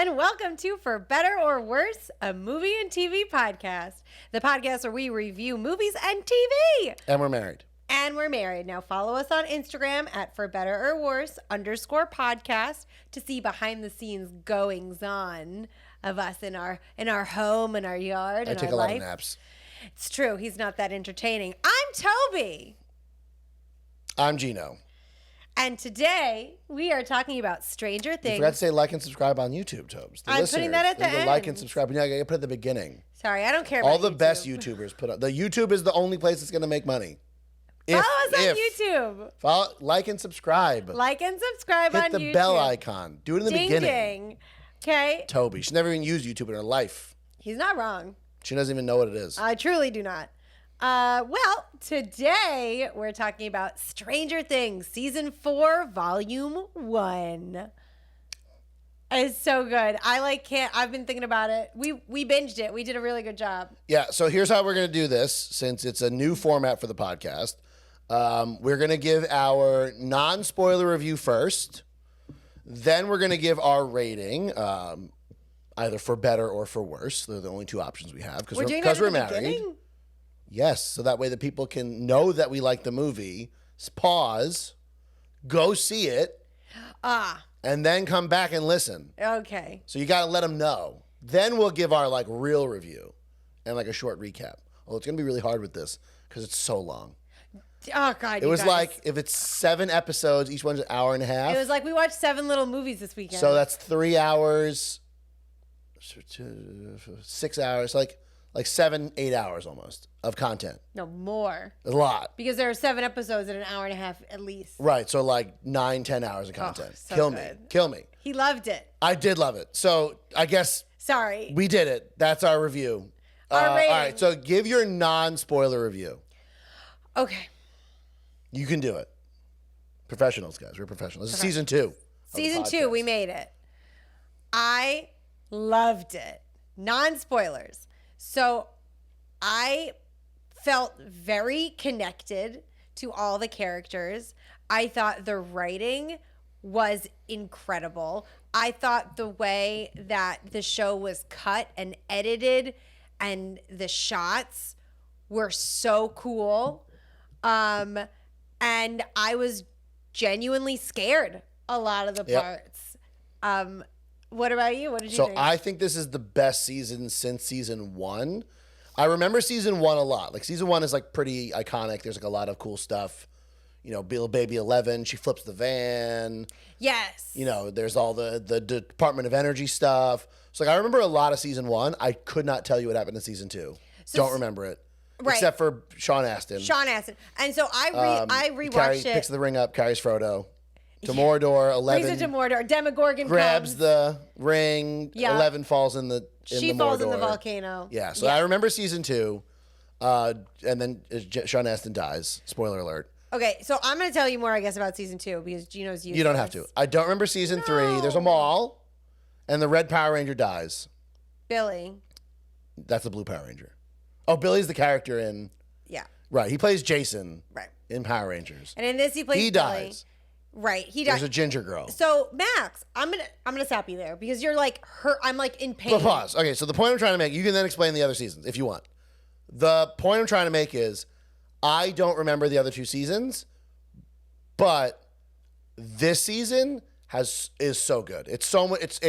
and welcome to For Better or Worse, a movie and TV podcast. The podcast where we review movies and TV. And we're married. And we're married. Now follow us on Instagram at For Better or Worse _podcast to see behind the scenes goings on of us in our home, in our yard, I in take our a lot life. of naps. It's true. He's not that entertaining. I'm Toby. I'm Gino. And today we are talking about Stranger Things. You forgot to say like and subscribe on YouTube, Tobes. I'm putting that at the end. Like and subscribe. Yeah, you put it at the beginning. Sorry, I don't care about All the YouTube. best YouTubers put up. The YouTube is the only place that's going to make money. Follow us on YouTube. Follow, like and subscribe. Like and subscribe on YouTube. Hit the bell icon. Do it in the beginning. Ding. Okay. Toby. She's never even used YouTube in her life. He's not wrong. She doesn't even know what it is. I truly do not. Well, today we're talking about Stranger Things, Season 4, Volume 1. It's so good. I've been thinking about it. We binged it. We did a really good job. Yeah, so here's how we're going to do this, since it's a new format for the podcast. We're going to give our non-spoiler review first. Then we're going to give our rating, either for better or for worse. They're the only two options we have because we're married. Beginning? Yes, so that way the people can know that we like the movie, pause, go see it, and then come back and listen. Okay. So you got to let them know. Then we'll give our real review and a short recap. Oh, it's going to be really hard with this because it's so long. Oh, God, It was guys. like, if it's 7 episodes, each one's an hour and a half. It was like we watched 7 little movies this weekend. So that's 3 hours, 6 hours, like 7-8 hours almost of content. No, more. A lot. Because there are 7 episodes in an hour and a half at least. Right, so 9-10 hours of content. so Kill good. me. Kill me. He loved it. I did love it. So I guess Sorry. we did it. That's our review. Our rating. All right, so give your non-spoiler review. Okay. You can do it. Professionals, guys. We're professionals. This is season 2. Season 2, we made it. I loved it. Non-spoilers. So I felt very connected to all the characters. I thought the writing was incredible. I thought the way that the show was cut and edited and the shots were so cool. And I was genuinely scared a lot of the parts. What about you? What did you think? So I think this is the best season since season 1. I remember season 1 a lot. Season 1 is pretty iconic. There's a lot of cool stuff. Bill Baby 11, she flips the van. Yes. There's all the Department of Energy stuff. So I remember a lot of season 1. I could not tell you what happened in season 2. Don't remember it. Right. Except for Sean Astin. And so I rewatched it. Picks the ring up, carries Frodo to Mordor. 11 brings it to Mordor. Demogorgon grabs comes. the ring. Yeah. 11 falls in the She falls in the volcano. Yeah. So I remember season 2, and then Sean Astin dies. Spoiler alert. Okay, so I'm going to tell you more, I guess, about season 2 because Gino's used. You don't have to. I don't remember season 3. There's a mall, and the red Power Ranger dies. Billy. That's the blue Power Ranger. Oh, Billy's the character in. Yeah. Right. He plays Jason. Right. In Power Rangers. And in this, he plays He Billy. dies. Right. He dies. There's a ginger girl. So Max, I'm gonna stop you there because you're hurt. I'm in pain. But pause. Okay, so the point I'm trying to make, you can then explain the other seasons if you want. The point I'm trying to make is, I don't remember the other 2 seasons, but this season is so good. It's so much.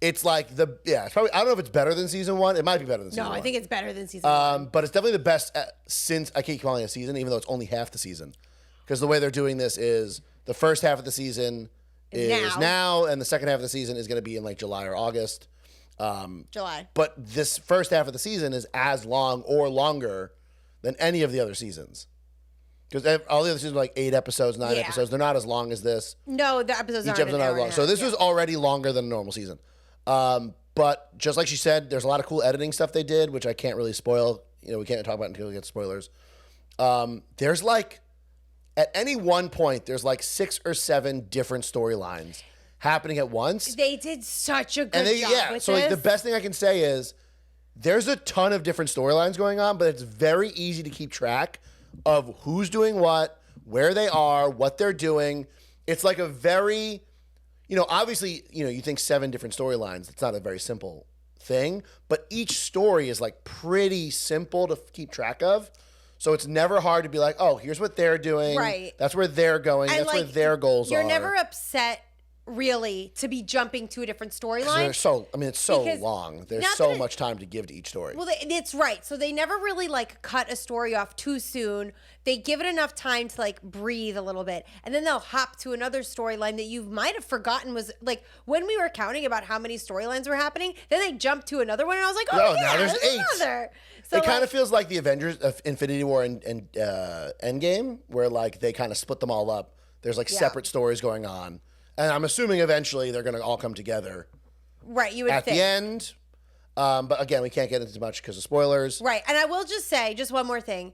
It's like it's probably, I don't know if it's better than season 1. It might be better than season 1. No, I think it's better than season 1. But it's definitely the best since, I keep calling it a season, even though it's only half the season. Because the way they're doing this is the first half of the season is now, and the second half of the season is going to be in July or August. July. But this first half of the season is as long or longer than any of the other seasons. Because all the other seasons are 8 episodes, 9 episodes. They're not as long as this. No, the episodes aren't an hour and a half. So this was already longer than a normal season. But just like she said, there's a lot of cool editing stuff they did, which I can't really spoil. We can't talk about it until we get spoilers. There's at any one point, there's 6 or 7 different storylines happening at once. They did such a good job with so this. the best thing I can say is there's a ton of different storylines going on, but it's very easy to keep track of who's doing what, where they are, what they're doing. It's a very obviously, you think 7 different storylines. It's not a very simple thing, but each story is like pretty simple to keep track of. So it's never hard to be like, oh, here's what they're doing. Right. That's where they're going. And, That's where their goals are. You're never upset, really, to be jumping to a different storyline. It's so long. There's so much time to give to each story. Well, it's right. So they never really cut a story off too soon. They give it enough time to breathe a little bit, and then they'll hop to another storyline that you might have forgotten was when we were counting about how many storylines were happening. Then they jumped to another one, and I was like, oh, yeah, now there's 8. Another. So it kind of feels like the Avengers of Infinity War and Endgame, where they kind of split them all up. There's separate stories going on, and I'm assuming eventually they're going to all come together. Right, you would at think. The end. But again, we can't get into much because of spoilers. Right, and I will just say just one more thing.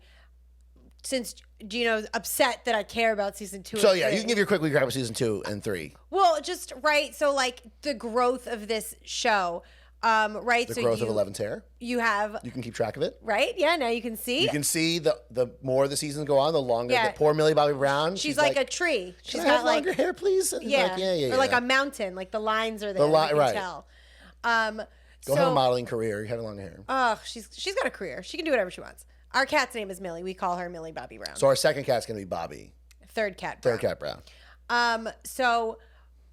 Since Gino's upset that I care about season 2 So and 3. you can give your quick recap of season 2 and 3. Well, just right. So the growth of this show, right? The growth of Eleven's hair. You can keep track of it. Right? Yeah, now you can see. You can see the more the seasons go on, the longer. Yeah. The poor Millie Bobby Brown. She's like a tree. She's got longer hair, please. And yeah, or like a mountain. Like the lines are there. You can right. tell. Go have a modeling career. You have longer hair. Oh, she's got a career. She can do whatever she wants. Our cat's name is Millie. We call her Millie Bobby Brown. So our second cat's gonna be Bobby. Third cat Brown. So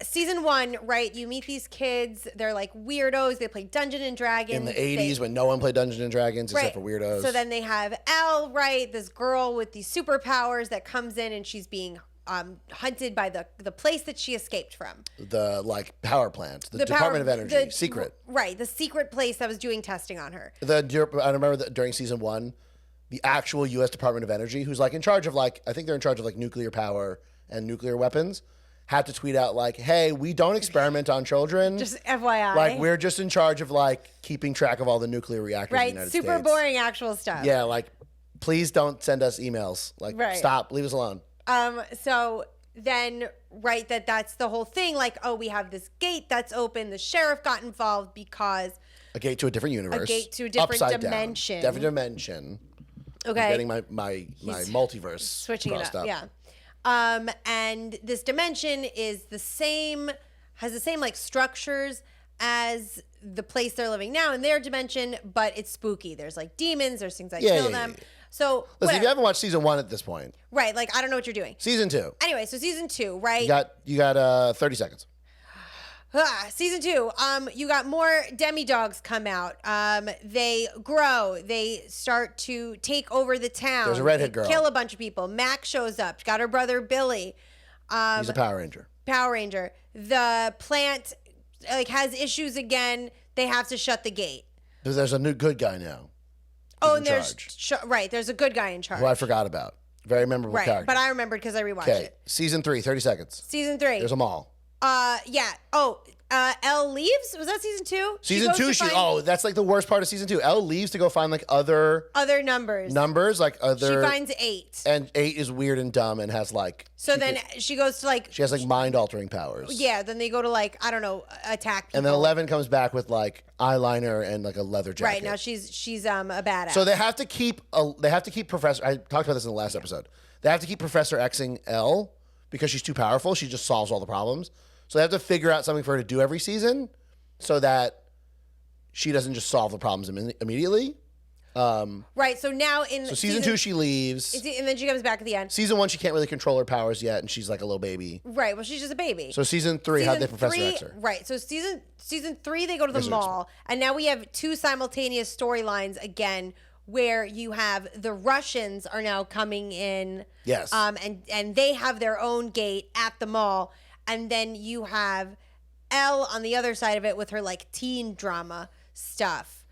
season 1, right? You meet these kids. They're weirdos. They play Dungeons and Dragons in the 80s when no one played Dungeons and Dragons except for weirdos. So then they have Elle, right? This girl with these superpowers that comes in and she's being hunted by the place that she escaped from. The power plant, the Department of Energy, secret. Right, the secret place that was doing testing on her. I remember that during season 1, the actual U.S. Department of Energy, who's in charge of I think they're in charge of nuclear power and nuclear weapons, had to tweet out hey, we don't experiment on children. Just FYI. We're just in charge of keeping track of all the nuclear reactors in the United States. Super boring actual stuff. Yeah, please don't send us emails. Stop, leave us alone. So then, right, that's the whole thing. We have this gate that's open. The sheriff got involved because a gate to a different universe. A gate to a different Upside dimension. Different dimension. Okay. I'm getting my multiverse switching crossed it up. up. Yeah. And this dimension has the same structures as the place they're living now in their dimension, but it's spooky. There's demons. There's things that kill them. Yeah. So listen, if you haven't watched season 1 at this point, right? I don't know what you're doing. Season 2. Anyway, so season 2, right? You got 30 seconds. Season 2, you got more demi-dogs come out. They grow. They start to take over the town. There's a redhead girl. Kill a bunch of people. Max shows up. Got her brother Billy. He's a Power Ranger. Power Ranger. The plant has issues again. They have to shut the gate. There's a new good guy now. And there's there's a good guy in charge. Who I forgot about. Very memorable character. But I remembered because I rewatched it. Season 3, 30 seconds. Season 3. There's a mall. Yeah. Oh, Elle leaves? Was that season 2? Season 2, that's the worst part of season 2. Elle leaves to go find other numbers. She finds 8. And 8 is weird and dumb and has she goes to she has mind altering powers. Yeah, then they go to I don't know, attack people. And then 11 comes back with eyeliner and a leather jacket. Right, now she's a badass. So they have to keep Professor, I talked about this in the last episode. They have to keep Professor Xing Elle because she's too powerful. She just solves all the problems. So they have to figure out something for her to do every season so that she doesn't just solve the problems immediately. Right, so now So season 2, she leaves. And then she comes back at the end. Season 1, she can't really control her powers yet, and she's a little baby. Right, well, she's just a baby. So season 3, how'd they Professor X her? Right, so season 3, they go to the mall, and now we have 2 simultaneous storylines again where you have the Russians are now coming in. Yes. And they have their own gate at the mall. And then you have Elle on the other side of it with her teen drama stuff.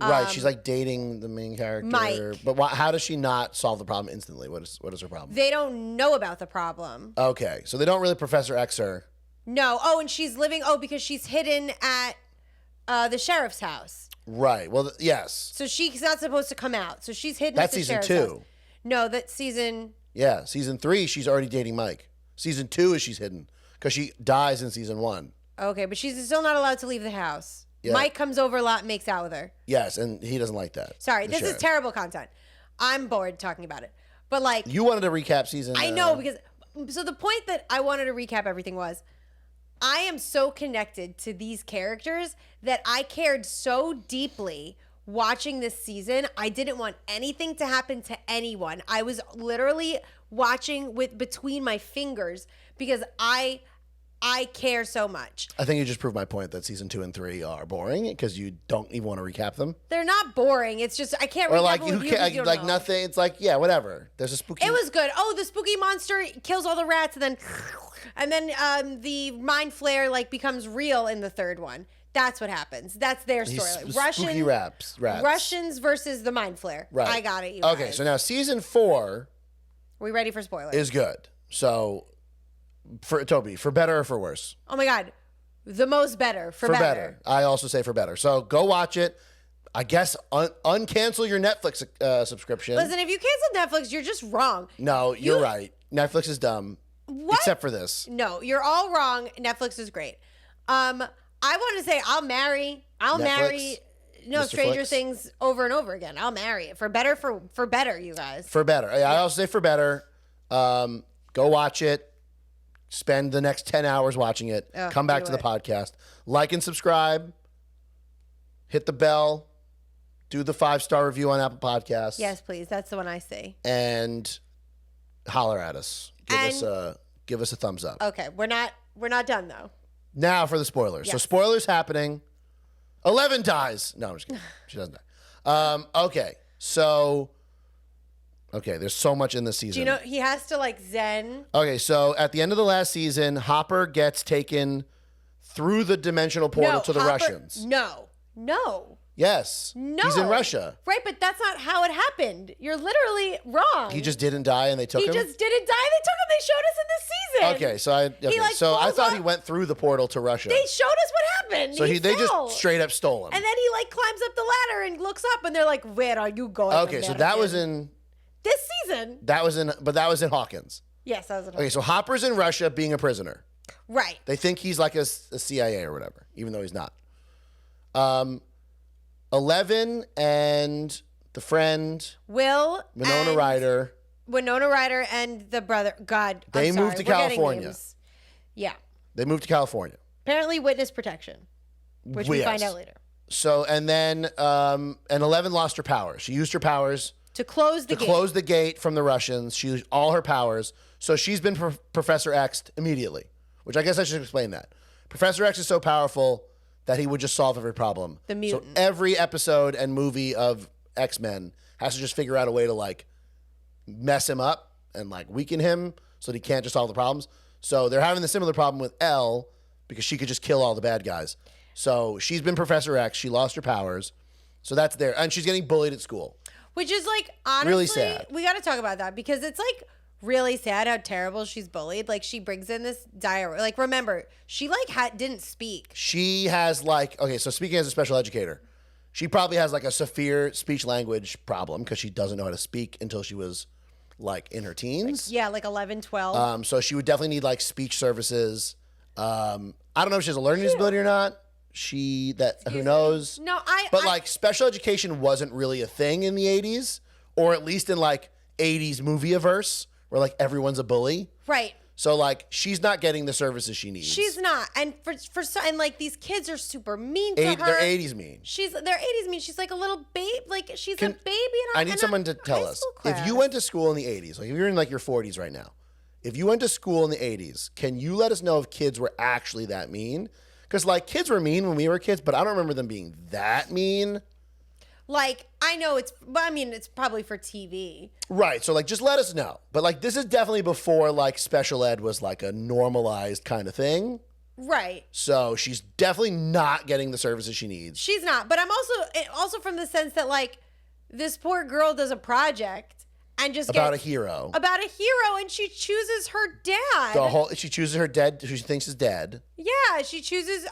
Right, she's dating the main character. Mike. But how does she not solve the problem instantly? What is her problem? They don't know about the problem. Okay, so they don't really Professor X her. No. Oh, and she's living. Oh, because she's hidden at the sheriff's house. Right. Well, yes. So she's not supposed to come out. So she's hidden. That's at the season sheriff's 2. House. No, that's season. Yeah, season 3. She's already dating Mike. Season 2 is she's hidden because she dies in season 1. Okay, but she's still not allowed to leave the house. Yeah. Mike comes over a lot and makes out with her. Yes, and he doesn't like that. Sorry, this is terrible content. I'm bored talking about it. But you wanted to recap season. I know because so the point that I wanted to recap everything was I am so connected to these characters that I cared so deeply watching this season. I didn't want anything to happen to anyone. I was literally watching with between my fingers because I care so much. I think you just proved my point that season 2 and 3 are boring because you don't even want to recap them. They're not boring. It's just I can't Or recap like them with you you can't, 'cause you don't like know. nothing. It's like yeah, whatever. There's a spooky. It was good. Oh, the spooky monster kills all the rats and then the mind flare like becomes real in the third one. That's what happens. That's their story. Spooky rats. Russians versus the mind flare. Right. I got it. You Okay, guys. so now season 4 we ready for spoilers? is good. So for Toby, for better or for worse? Oh my god, the most better for better. I also say for better. So go watch it. I guess uncancel your Netflix subscription. Listen, if you cancel Netflix, you're just wrong. No, you're right. Netflix is dumb. What? Except for this. No, you're all wrong. Netflix is great. I want to say I'll marry Netflix? Mr. Stranger Flicks? Things over and over again. I'll marry it for better, for better, you guys. For better. I also say for better. Go watch it. Spend the next 10 hours watching it. Come back to the podcast. Like and subscribe. Hit the bell. Do the 5-star review on Apple Podcasts. Yes, please. That's the one I see. And holler at us. Give us a thumbs up. Okay, we're not done though. Now for the spoilers. So Yes. spoilers happening. 11 dies. No, I'm just kidding. She doesn't die. Okay. So, there's so much in this season. Gino, he has to like zen. Okay, so at the end of the last season, Hopper gets taken through the dimensional portal to the Russians. No. Yes. No. He's in Russia. Right, but that's not how it happened. You're literally wrong. He just didn't die and they took He him? just didn't die. They took him. They showed us in this season. Okay, so I falls thought off. he went through the portal to Russia. They showed us what happened. So they fell. just straight up stole him. And then he like climbs up the ladder and looks up and they're like, "Where are you going?" Okay, so that was in this season. that was in Hawkins. Yes, that was in Okay, so Hopper's in Russia being a prisoner. right. They think he's like a CIA or whatever, even though he's not. 11 and the friend, Winona Ryder. Winona Ryder and the brother. God, They I'm sorry. moved to We're getting California. names. Yeah. They moved to California. Apparently, witness protection, which we Yes. find out later. So, and then, and 11 lost her powers. She used her powers To close the to gate. close the gate from the Russians. She used all her powers. So she's been Professor X'd immediately, which I guess I should explain that. Professor X is so powerful that he would just solve every problem. The mutant. So every episode and movie of X-Men has to just figure out a way to like mess him up and like weaken him so that he can't just solve the problems. So they're having the similar problem with Elle because she could just kill all the bad guys. So she's been Professor X. She lost her powers. So that's there. And she's getting bullied at school. Which is like, honestly, Really sad. we got to talk about that because it's like really sad how terrible she's bullied. Like she brings in this diary. Like remember, she like didn't speak. She has like, okay, so speaking as a special educator, she probably has like a severe speech language problem because she doesn't know how to speak until she was like in her teens. Yeah, like 11, 12. So she would definitely need like speech services. I don't know if she has a learning disability or not. Who knows? No, But like special education wasn't really a thing in the 80s, or at least in like 80s movie-averse where like everyone's a bully. right. So like she's not getting the services she needs. She's not. And and like these kids are super mean to her. They're 80s mean. They're 80s mean. She's like a little babe. Like she's a baby. I need someone to tell us. If you went to school in the 80s, like if you're in like your 40s right now, if you went to school in the 80s, can you let us know if kids were actually that mean? Because like kids were mean when we were kids, but I don't remember them being that mean. Like I know it's probably for TV. Right. So like just let us know. But like this is definitely before like special ed was like a normalized kind of thing. Right. So she's definitely not getting the services she needs. She's not. But I'm also from the sense that like this poor girl does a project and just About gets a hero. about a hero, and she chooses her dad. She chooses her dead, who she thinks is dead. Yeah, she chooses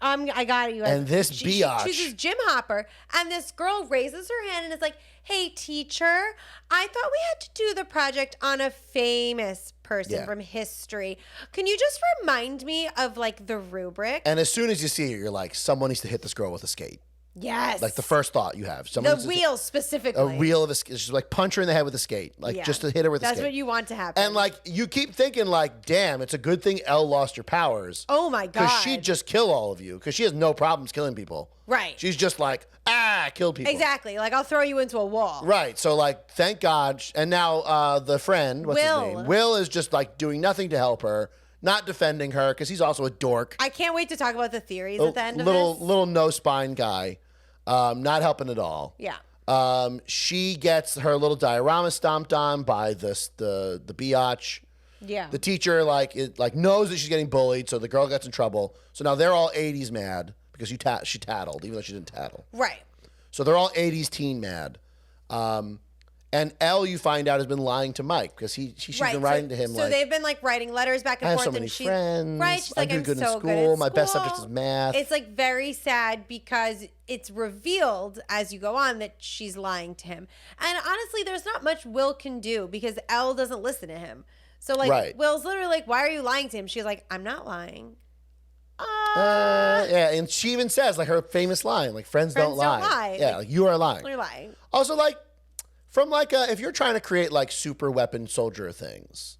I got it, you guys. And this she biatch. chooses Jim Hopper, and this girl raises her hand and is like, "Hey, teacher, I thought we had to do the project on a famous person from history. Can you just remind me of like the rubric?" And as soon as you see her, you're like, someone needs to hit this girl with a skate. Yes. Like the first thought you have. The wheel specifically. A wheel of a skate. Just like punch her in the head with a skate. Like just to hit her with a skate. That's what you want to happen. And like you keep thinking like, damn, it's a good thing Elle lost her powers. Oh my God. Because she'd just kill all of you. Because she has no problems killing people. Right. She's just like, kill people. Exactly. Like I'll throw you into a wall. Right. So like, thank God. And now the friend, what's his name? Will is just like doing nothing to help her. Not defending her because he's also a dork. I can't wait to talk about the theories at the end of this. Little no spine guy. Not helping at all. Yeah. She gets her little diorama stomped on by the biatch. Yeah. The teacher knows that she's getting bullied, so the girl gets in trouble. So now they're all 80s mad because she tattled, even though she didn't tattle. Right. So they're all 80s teen mad. And Elle, you find out, has been lying to Mike because she's been writing to him. So they've been like writing letters back and I have forth. so many friends. Right. She's like, I do I'm good so in good at school. school. My best subject is math. It's like very sad because it's revealed as you go on that she's lying to him. And honestly, there's not much Will can do because Elle doesn't listen to him. So like Will's literally like, why are you lying to him? She's like, I'm not lying. Yeah, and she even says like her famous line, like friends don't lie. Yeah, like you are lying. You're lying. Also, like from like if you're trying to create like super weapon soldier things,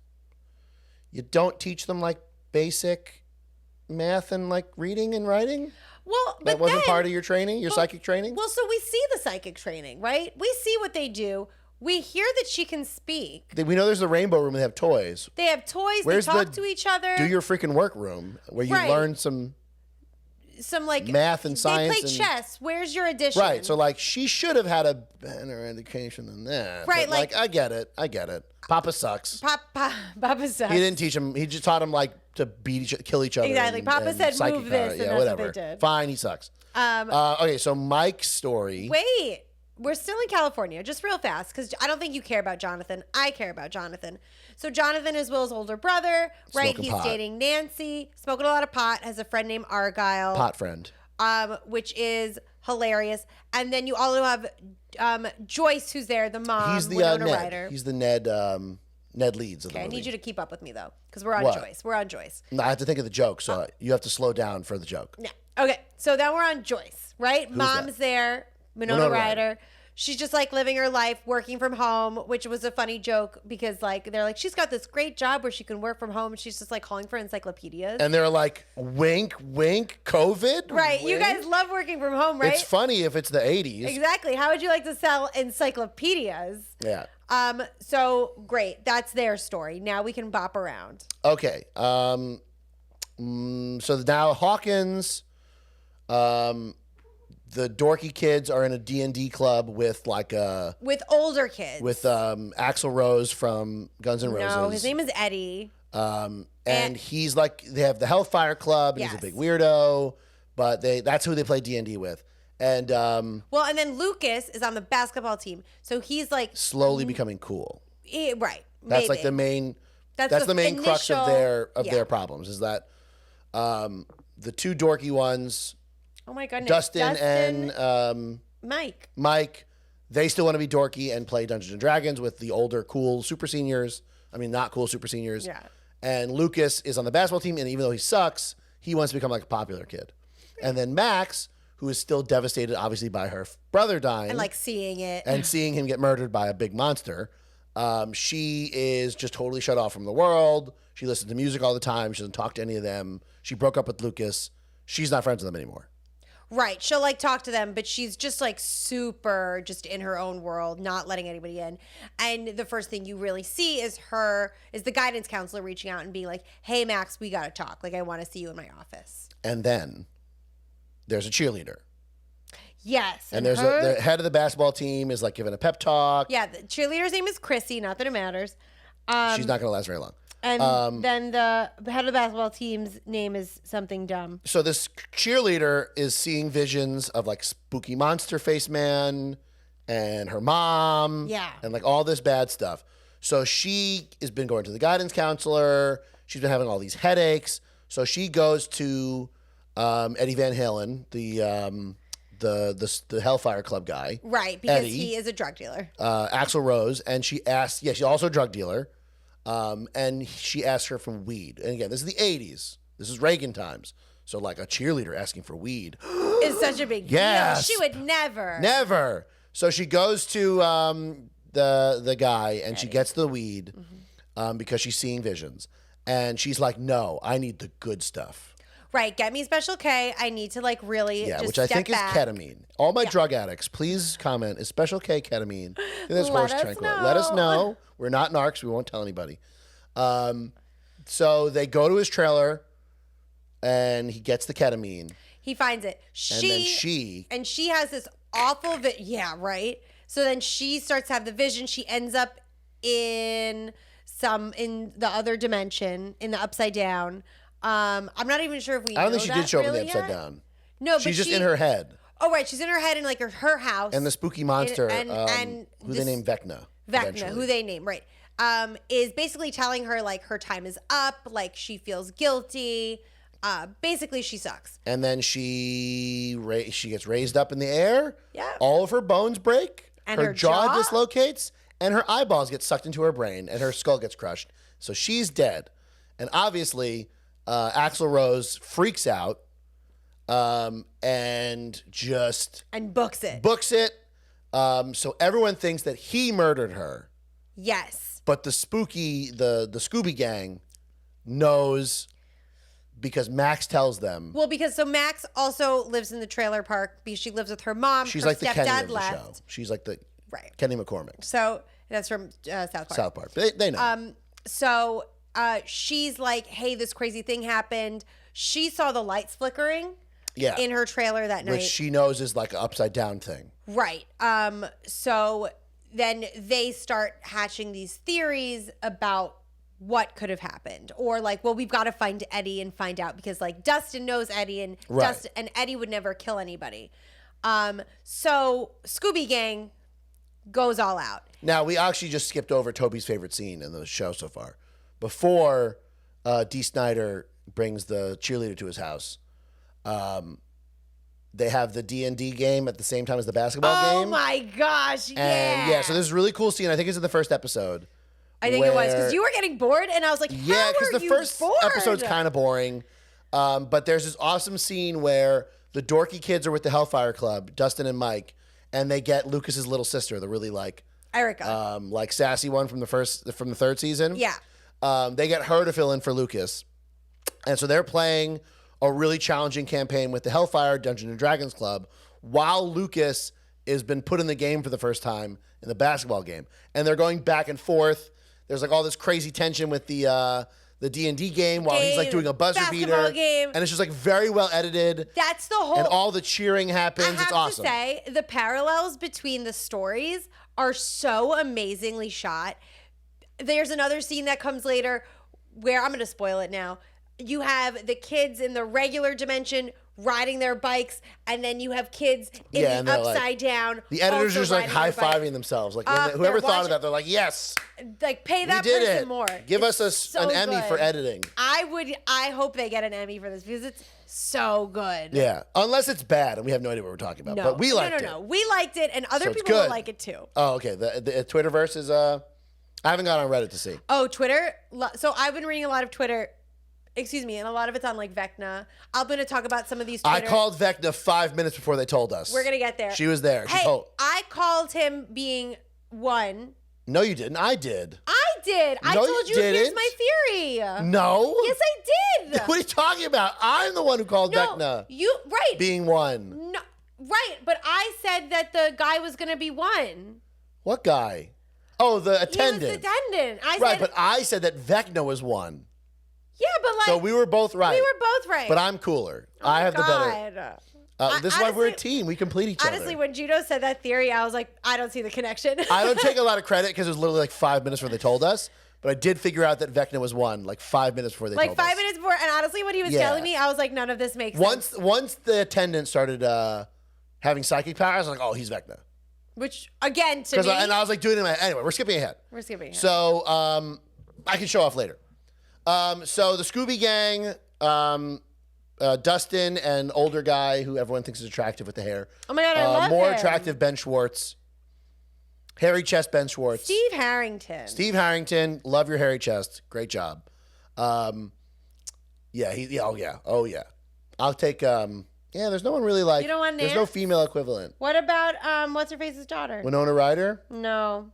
you don't teach them like basic math and like reading and writing. Well, that wasn't part of your training, your psychic training. Well, so we see the psychic training, right? We see what they do. We hear that she can speak. We know there's a rainbow room. They have toys. They have toys. Where's they talk to each other. Do your freaking work room where you learn some like math and science. They play chess. Where's your addition? Right. So like she should have had a better education than that. Right. But, like I get it. Papa sucks. Papa sucks. He didn't teach him. He just taught him like to kill each other. Exactly. Papa said move this, and that's whatever. what they did. Fine. He sucks. Okay. So Mike's story. Wait. We're still in California, just real fast, because I don't think you care about Jonathan. I care about Jonathan. So Jonathan is Will's older brother, right? Smoking He's pot. dating Nancy, smoking a lot of pot, has a friend named Argyle. Pot friend. Which is hilarious. And then you also have Joyce, who's there, the mom, He's the Winona Ned. Ryder. He's the Ned Leeds of the Okay, I movie. need you to keep up with me, though, because we're on What? Joyce. We're on Joyce. No, I have to think of the joke, so you have to slow down for the joke. Yeah. Okay, so then we're on Joyce, right? Mom's there, Winona Ryder. She's just like living her life, working from home, which was a funny joke because like they're like, she's got this great job where she can work from home. And she's just like calling for encyclopedias. And they're like, wink, wink, COVID. Right. Wink? You guys love working from home, right? It's funny if it's the 80s. Exactly. How would you like to sell encyclopedias? Yeah. So great. That's their story. Now we can bop around. Okay. So now Hawkins, the dorky kids are in a D&D club with with older kids. With Axl Rose from Guns N' Roses. No, his name is Eddie. And he's like, they have the Hellfire Club, and he's a big weirdo, but that's who they play D&D with. And well, and then Lucas is on the basketball team, so he's like slowly becoming cool. Right. That's maybe. like the main. That's the main crux of their yeah. problems is that the two dorky ones. Oh my goodness. Dustin and Mike. They still want to be dorky and play Dungeons and Dragons with the older, cool super seniors. I mean, not cool super seniors. Yeah. And Lucas is on the basketball team, and even though he sucks, he wants to become like a popular kid. And then Max, who is still devastated, obviously, by her brother dying. And like seeing it. And seeing him get murdered by a big monster. She is just totally shut off from the world. She listens to music all the time. She doesn't talk to any of them. She broke up with Lucas. She's not friends with them anymore. Right. She'll like talk to them, but she's just like super just in her own world, not letting anybody in. And the first thing you really see is the guidance counselor reaching out and being like, hey, Max, we got to talk. Like, I want to see you in my office. And then there's a cheerleader. Yes. And there's the head of the basketball team is like giving a pep talk. Yeah. The cheerleader's name is Chrissy. Not that it matters. She's not going to last very long. And then the head of the basketball team's name is something dumb. So this cheerleader is seeing visions of like spooky monster face man and her mom. Yeah. And like all this bad stuff. So she has been going to the guidance counselor. She's been having all these headaches. So she goes to Eddie Van Halen, the Hellfire Club guy. Right, because Eddie, he is a drug dealer. Axl Rose. And she asked, she's also a drug dealer. And she asked her for weed. And again, this is the 80s. This is Reagan times. So like a cheerleader asking for weed. It's such a big Yes. deal. She would never. Never. So she goes to the guy and she gets the weed because she's seeing visions. And she's like, no, I need the good stuff. Right. Get me Special K. I need to like really just which I step think back. is ketamine. All my drug addicts, please comment, is Special K ketamine? I think that's horse Let us tranquilizer. know. Let us know. We're not narcs. We won't tell anybody. So they go to his trailer and he gets the ketamine. He finds it. And she has this awful yeah, right. So then she starts to have the vision. She ends up in the other dimension, in the upside down. I'm not even sure if we. I don't think she did show up in the really upside yet. down. No, she's but just in her head. Oh, right, she's in her head in like her house. And the spooky monster, and who they named Vecna. Vecna, who they name, right, is basically telling her like her time is up, like she feels guilty. Basically, she sucks. And then she gets raised up in the air. Yeah. All of her bones break. And her her jaw jaw? dislocates. And her eyeballs get sucked into her brain. And her skull gets crushed. So she's dead. And obviously, Axl Rose freaks out. And just... And books it. So everyone thinks that he murdered her. Yes. But the Scooby gang knows... Because Max tells them. Well, because Max also lives in the trailer park because she lives with her mom. She's her like the Kenny stepdad of the left. show. She's like the Right. Kenny McCormick. So that's from South Park. South Park. They know. So she's like, hey, this crazy thing happened. She saw the lights flickering in her trailer that night. Which she knows is like an upside down thing. Right. So then they start hatching these theories about what could have happened, or like, well, we've got to find Eddie and find out because like Dustin knows Eddie and Eddie would never kill anybody. So Scooby Gang goes all out. Now we actually just skipped over Toby's favorite scene in the show so far. Before Dee Snider brings the cheerleader to his house, they have the D&D game at the same time as the basketball game. Oh my gosh! And so this is a really cool scene. I think it's in the first episode. I think it was because you were getting bored, and I was like, yeah, because the first episode's kind of boring. But there's this awesome scene where the dorky kids are with the Hellfire Club, Dustin and Mike, and they get Lucas's little sister, the really like Erica, like sassy one from the third season. Yeah. They get her to fill in for Lucas, and so they're playing a really challenging campaign with the Hellfire Dungeons and Dragons Club while Lucas has been put in the game for the first time in the basketball game, and they're going back and forth. There's like all this crazy tension with the D&D game while he's like doing a buzzer beater game. And it's just like very well edited. That's the whole. And all the cheering happens. It's awesome. I have to say, the parallels between the stories are so amazingly shot. There's another scene that comes later where I'm going to spoil it now. You have the kids in the regular dimension riding their bikes, and then you have kids in the upside down. The editors are just like high-fiving bike. themselves. Like whoever thought of that, they're like, yes. Like pay that we did person it. more. Give it's us an Emmy for editing. I hope they get an Emmy for this because it's so good. Yeah. Unless it's bad and we have no idea what we're talking about. No. But we liked it. No. We liked it, and other people will like it too. Oh, okay. The Twitterverse is I haven't gone on Reddit to see. Oh, Twitter. So I've been reading a lot of Twitter. Excuse me, and a lot of it's on like Vecna. I'm going to talk about some of these Twitter. I called Vecna 5 minutes before they told us. We're going to get there. She was there. Hey, I called him being one. No, you didn't. I did. I did. I told you here's my theory. No. Yes, I did. What are you talking about? I'm the one who called Vecna. Right. Being one. No, right, but I said that the guy was going to be one. What guy? Oh, the attendant. He was the attendant. But I said that Vecna was one. Yeah, but like. So we were both right. We were both right. But I'm cooler. I have the better. This is why we're a team. We complete each other. Honestly, when Gino said that theory, I was like, I don't see the connection. I don't take a lot of credit because it was literally like 5 minutes before they told us. But I did figure out that Vecna was one like 5 minutes before they told us. Like 5 minutes before. And honestly, when he was telling me, I was like, none of this makes sense. Once the attendant started having psychic powers, I was like, oh, he's Vecna. Which, again, to me. And I was like doing it in my... Anyway, we're skipping ahead. So I can show off later. So the Scooby Gang, Dustin, and older guy who everyone thinks is attractive with the hair. Oh my God, I love more him. attractive Ben Schwartz. Hairy chest Ben Schwartz. Steve Harrington, love your hairy chest. Great job. Oh yeah. I'll take. There's no one really like. You don't want There's no Nance? female equivalent. What about what's her face's daughter? Winona Ryder. No.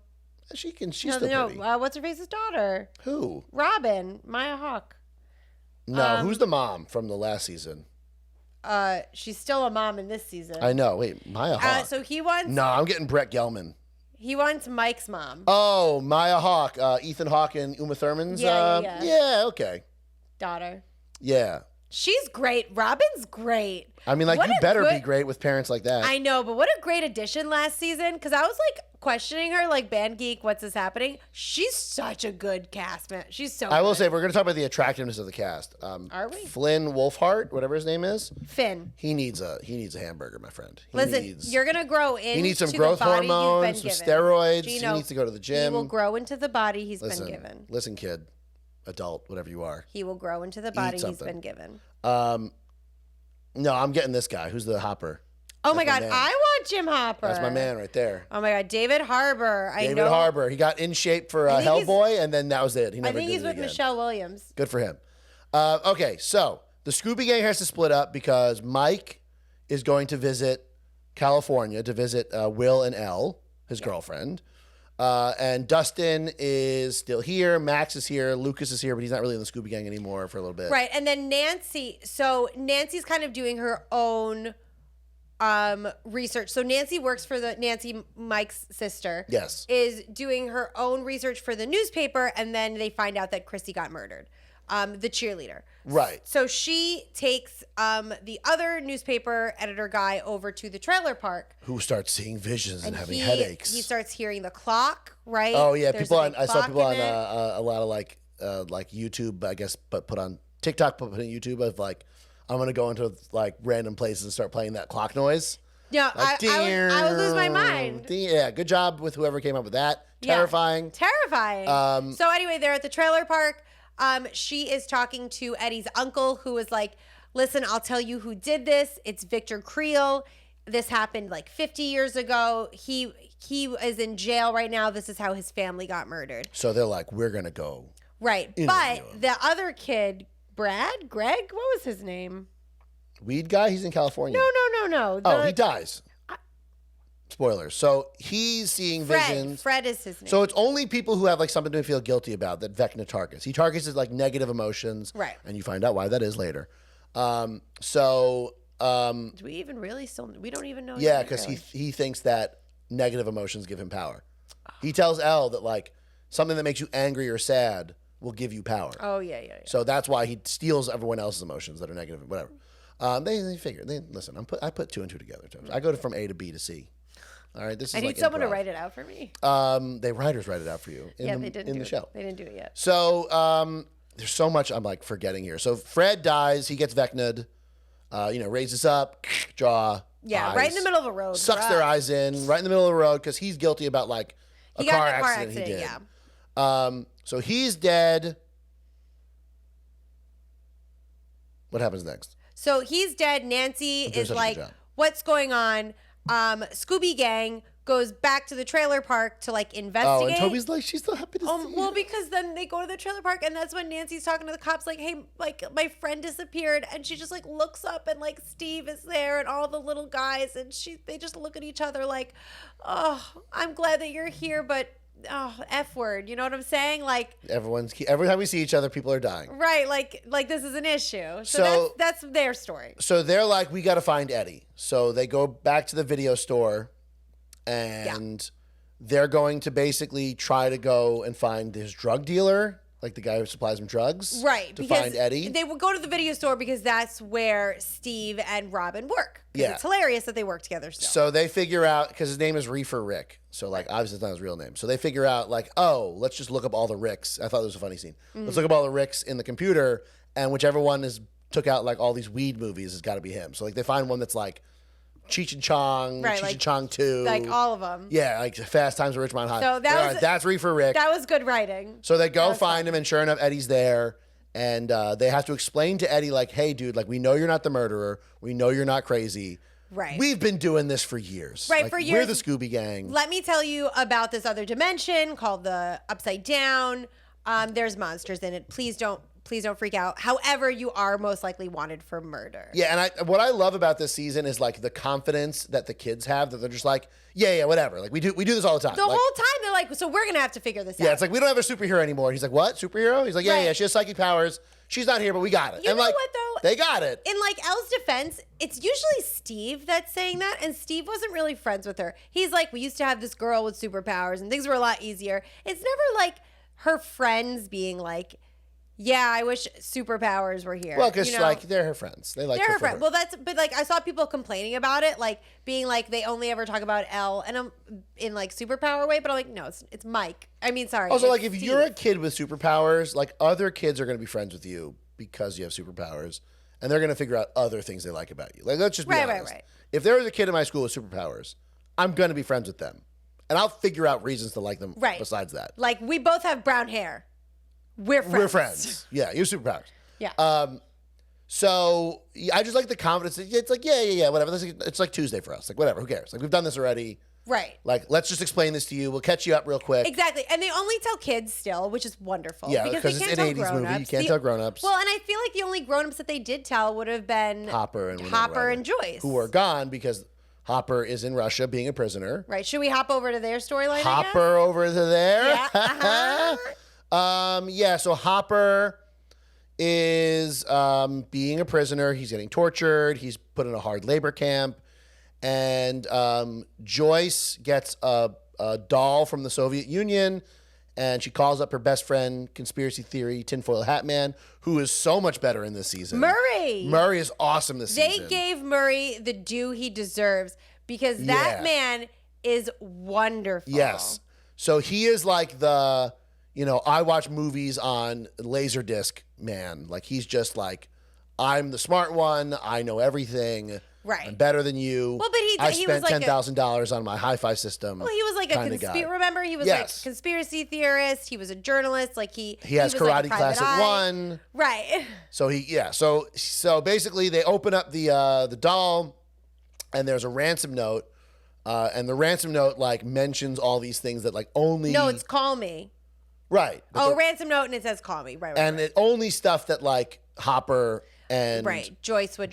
She's No, still no. pretty. What's her face's daughter? Who? Robin, Maya Hawke. No, who's the mom from the last season? She's still a mom in this season. I know. Wait, Maya Hawke. So he wants. No, I'm getting Brett Gelman. He wants Mike's mom. Oh, Maya Hawke, Ethan Hawke and Uma Thurman's. Yeah. Yeah, okay. Daughter. Yeah. She's great. Robin's great. I mean, like, What you a better good- be great with parents like that. I know, but what a great addition last season. Because I was like questioning her, like, Band Geek, what's this happening? She's such a good cast, man. She's so I will good. say, we're going to talk about the attractiveness of the cast. Are we? Flynn Wolfhard, whatever his name is, Finn. he needs a hamburger, my friend. Listen, you're going to grow into He needs some the growth body hormones, you've some been given. steroids. Gino, he needs to go to the He gym. will grow into the body he's Listen, been given. listen, kid, adult, whatever you are. He will grow into the body he's something. been given. No, I'm getting this guy. Who's the Hopper? Oh my That's my God, man. I want Jim Hopper. That's my man right there. Oh my God, David Harbour. David Harbour. He got in shape for think he's- Hellboy, and then that was it. He I never think did he's it with again. Michelle Williams. Good for him. Okay, so the Scooby Gang has to split up because Mike is going to visit California to visit Will and Elle, his girlfriend. And Dustin is still here. Max is here. Lucas is here, but he's not really in the Scooby Gang anymore for a little bit. Right. And then Nancy. So Nancy's kind of doing her own research. So Nancy works for Nancy, Mike's sister. Yes. Is doing her own research for the newspaper. And then they find out that Chrissy got murdered. The cheerleader. Right. So she takes the other newspaper editor guy over to the trailer park. Who starts seeing visions and having he, headaches. He starts hearing the clock, right? Oh yeah, There's people a on. big I saw clock people on in it. a lot of like YouTube, I guess, but put on TikTok, put on YouTube of like, I'm gonna go into like random places and start playing that clock noise. No, Like, I would lose my mind. Yeah, good job with whoever came up with that. Yeah. Terrifying. Terrifying. So anyway, they're at the trailer park. She is talking to Eddie's uncle, who is like, listen, I'll tell you who did this. It's Victor Creel. This happened like 50 years ago. He is in jail right now. This is how his family got murdered. So they're like, we're gonna go. Right. Interview But him. the other kid, Greg, what was his name? Weed guy, he's in California. No. Oh, he dies. Spoilers. So he's seeing visions. Fred is his name. So it's only people who have like something to feel guilty about that Vecna targets. He targets his like negative emotions. Right. And you find out why that is later. Do we even really we don't even know. Yeah, yet, because really. he thinks that negative emotions give him power. He tells Elle that like something that makes you angry or sad will give you power. Oh, yeah. So that's why he steals everyone else's emotions that are negative, whatever. They figure. Listen. I put two and two together. I go from A to B to C. All right, this is I need like someone improv. to write it out for me. They writers write it out for you. They didn't in do the it. show. They didn't do it yet. So there's so much I'm like forgetting here. So Fred dies. He gets Vecna'd. Raises up, jaw. Yeah, eyes, right in the middle of a road. Sucks their eyes in, right in the middle of the road, because he's guilty about like a He got car in a car accident he did. yeah. So he's dead. What happens next? So he's dead. Nancy doing is such a like, good job. what's going on? Scooby Gang goes back to the trailer park to like investigate. Oh, and Toby's like, she's so happy to see Well, you. because then they go to the trailer park, and that's when Nancy's talking to the cops, like, "Hey, like my friend disappeared," and she just like looks up, and like Steve is there, and all the little guys, and they just look at each other like, "Oh, I'm glad that you're here, but oh, F word," you know what I'm saying? Like, Every time we see each other, people are dying. right? Like this is an issue. So- that's their story. So they're like, we got to find Eddie. So they go back to the video store, and they're going to basically try to go and find his drug dealer, like the guy who supplies him drugs. Right. To because find Eddie. They will go to the video store because that's where Steve and Robin work. 'Cause Yeah. It's hilarious that they work together still. So they figure out, because his name is Reefer Rick. So, like, obviously it's not his real name. So they figure out, like, oh, let's just look up all the Ricks. I thought it was a funny scene. Mm-hmm. Let's look up all the Ricks in the computer, and whichever one took out, like, all these weed movies has got to be him. So, like, they find one that's, like, Cheech and Chong, Right, Cheech like- and Chong 2. like all of them. Yeah, like Fast Times at Ridgemont High. So that They're was- like, that's Reefer Rick. That was good writing. So they go find him, and sure enough, Eddie's there. And they have to explain to Eddie, like, hey, dude, like, we know you're not the murderer. We know you're not crazy. Right. We've been doing this for years. Right, Like, for We're years. the Scooby Gang. Let me tell you about this other dimension called the Upside Down. There's monsters in it. Please don't Please don't freak out. However, you are most likely wanted for murder. Yeah, and what I love about this season is like the confidence that the kids have that they're just like, yeah, whatever. Like we do this all the time. The whole time they're like, so we're gonna have to figure this out. Yeah, it's like we don't have a superhero anymore. He's like, what? Superhero? He's like, yeah, Right. yeah, she has psychic powers. She's not here, but we got it. You and know like, what, though? they got it. In like Elle's defense, it's usually Steve that's saying that, and Steve wasn't really friends with her. He's like, we used to have this girl with superpowers, and things were a lot easier. It's never like her friends being like, yeah, I wish superpowers were here. Well, because you know? like they're her friends. They like They're her her for friend. Well, but like I saw people complaining about it, like being like they only ever talk about Elle, and I'm in like superpower way, but I'm like, no, it's Mike. I mean, sorry. Also, it's like if Steve. you're a kid with superpowers, like other kids are going to be friends with you because you have superpowers, and they're going to figure out other things they like about you. Like let's just be honest. Right. If there was a kid in my school with superpowers, I'm going to be friends with them, and I'll figure out reasons to like them. Right. Besides that, Like we both have brown hair. We're friends. we're friends. Yeah, you have superpowers. Yeah. So I just like the confidence. It's like yeah, whatever. It's like Tuesday for us. Like whatever. Who cares? Like we've done this already. Right. Like let's just explain this to you. We'll catch you up real quick. Exactly. And they only tell kids still, which is wonderful. Yeah, because because they it's can't an tell 80s movie. grown-ups. You can't tell grown-ups. Well, and I feel like the only grown-ups that they did tell would have been Hopper and Joyce. who are gone because Hopper is in Russia being a prisoner. Right. Should we hop over to their storyline? Hopper over to there. Yeah. Yeah. So Hopper is being a prisoner. He's getting tortured. He's put in a hard labor camp, and Joyce gets a doll from the Soviet Union. And she calls up her best friend, conspiracy theory, tinfoil hat man, who is so much better in this season. Murray is awesome this season. They gave Murray the due he deserves because that man is wonderful. Yes. So he is like the, I watch movies on Laserdisc man. Like he's just like, I'm the smart one. I know everything. Right. I'm better than you. Well, but I he spent was like $10,000 on my hi-fi system. Well, he was like remember, he was like a conspiracy theorist. He was a journalist. Like he has was karate like class at 1. Right. So So basically, they open up the doll, and there's a ransom note, and the ransom note like mentions all these things that like only. No, it's call me. Right. Ransom note, and it says call me. Right. And it only stuff that like Hopper and Joyce would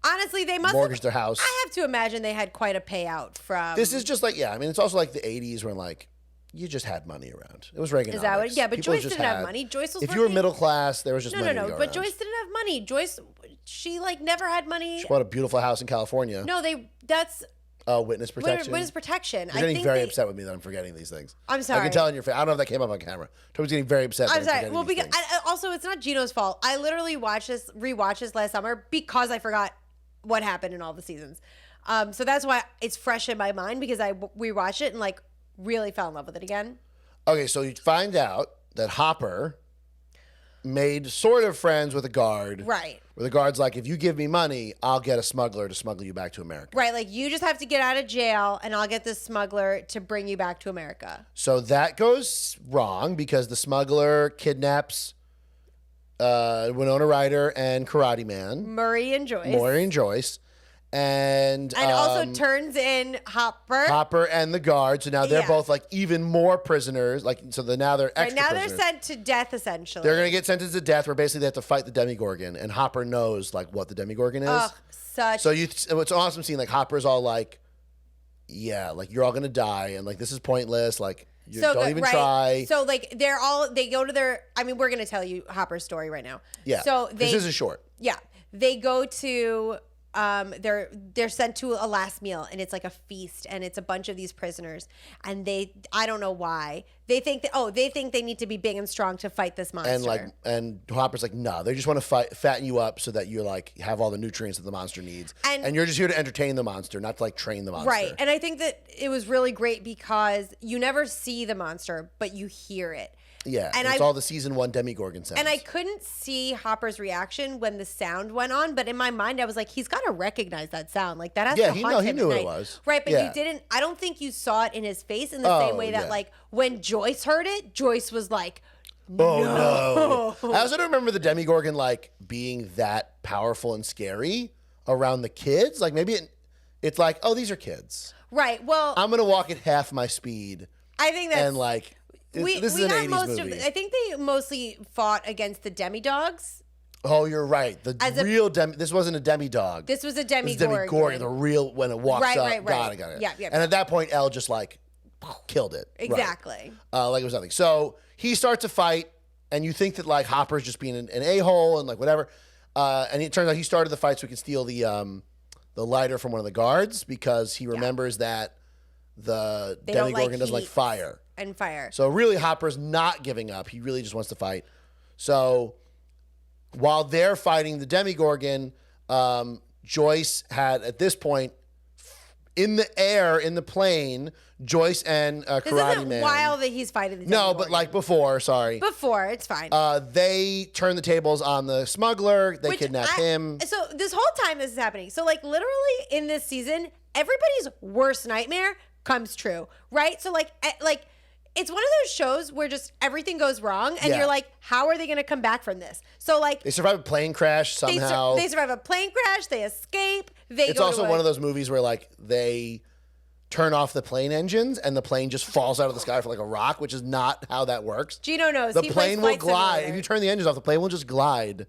Honestly, they must mortgage their house. I have to imagine they had quite a payout from. This is just like it's also like the 80s when like you just had money around. It was Reaganomics. Is that what? Yeah, but People Joyce didn't have money. Joyce was. If you were middle class, there was just money. No. But Joyce didn't have money. Joyce, she like never had money. She bought a beautiful house in California. No, that's. Witness protection. Witness protection. You're getting very upset with me that I'm forgetting these things. I'm sorry. I can tell in your face. I don't know if that came up on camera. Toby's getting very upset. I'm sorry. Well, because also it's not Gino's fault. I literally rewatched this last summer because I forgot what happened in all the seasons. So that's why it's fresh in my mind because I rewatched it and like really fell in love with it again. Okay, so you find out that Hopper made sort of friends with a guard. Right. Where the guard's like, if you give me money, I'll get a smuggler to smuggle you back to America. Right, like you just have to get out of jail and I'll get this smuggler to bring you back to America. So that goes wrong because the smuggler kidnaps Winona Ryder and Karate Man. Murray and Joyce. And also turns in Hopper and the guard. So now they're both like even more prisoners. Like now they're extra now prisoners. they're sent to death essentially. They're gonna get sentenced to death where basically they have to fight the Demigorgon, and Hopper knows like what the Demigorgon is. Ugh, it's an awesome scene. Like Hopper's all like, yeah, like you're all gonna die, and like this is pointless. Like don't even try. So like they go to their. I mean, we're gonna tell you Hopper's story right now. Yeah. So this isn't short. Yeah, they go to. They're sent to a last meal and it's like a feast and it's a bunch of these prisoners and I don't know why they think they need to be big and strong to fight this monster and Hopper's like no, they just want to fatten you up so that you're like have all the nutrients that the monster needs and you're just here to entertain the monster, not to like train the monster. Right. And I think that it was really great because you never see the monster but you hear it. Yeah, and it's all the season 1 Demigorgon sounds. And I couldn't see Hopper's reaction when the sound went on, but in my mind I was like, he's got to recognize that sound. Like that has to haunt him. He knew what it was. Right, but you didn't. I don't think you saw it in his face in the same way that like when Joyce heard it, Joyce was like, "Oh no!" I also don't remember the Demigorgon like being that powerful and scary around the kids. Like maybe It's like, oh, these are kids. Right. Well, I'm gonna walk at half my speed. I think that's and like this is an 80s movie. I think they mostly fought against the demi-dogs. Oh, you're right. This wasn't a demi-dog. This was a This is demi-gorgon. Demi-Gorgon, the real when it walks up. Right. Got it. Yeah. And at that point, Elle just like killed it. Exactly. Right. Like it was nothing. So he starts a fight, and you think that like Hopper's just being an a-hole and like whatever. And it turns out he started the fight so he can steal the lighter from one of the guards because he remembers that the Demogorgon doesn't like fire. And fire. So really, Hopper's not giving up. He really just wants to fight. So while they're fighting the Demogorgon, Joyce had, at this point, in the air, in the plane, Joyce and Karate This isn't Man. while that he's fighting the Demogorgon. No, but like before, sorry. Before, it's fine. They turn the tables on the smuggler. They kidnap him. So this whole time this is happening. So like literally in this season, everybody's worst nightmare comes true, right? So like it's one of those shows where just everything goes wrong and you're like, how are they going to come back from this? So like they survive a plane crash somehow. They survive a plane crash. They escape. It's also one of those movies where like they turn off the plane engines and the plane just falls out of the sky for like a rock, which is not how that works. Gino knows. The plane will glide. If you turn the engines off, the plane will just glide.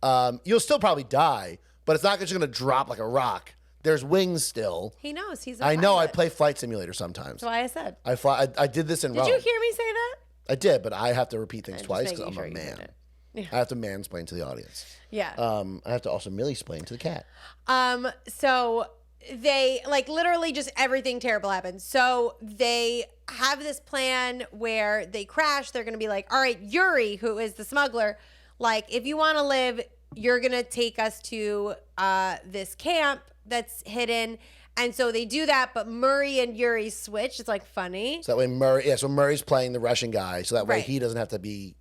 You'll still probably die, but it's not just going to drop like a rock. There's wings still. He knows. He's a I know. I pilot. play Flight Simulator sometimes. That's why I said. I fly. I did this in Rome. Did you hear me say that? I did, but I have to repeat things I'm twice just because I'm making a sure you man. did it. I have to mansplain to the audience. Yeah. I have to also Millie-splain to the cat. So they like literally just everything terrible happens. So they have this plan where they crash. They're going to be like, all right, Yuri, who is the smuggler, like if you want to live, you're going to take us to this camp that's hidden. And so they do that, but Murray and Yuri switch. It's like funny. So that way so Murray's playing the Russian guy, so that way Right. he doesn't have to be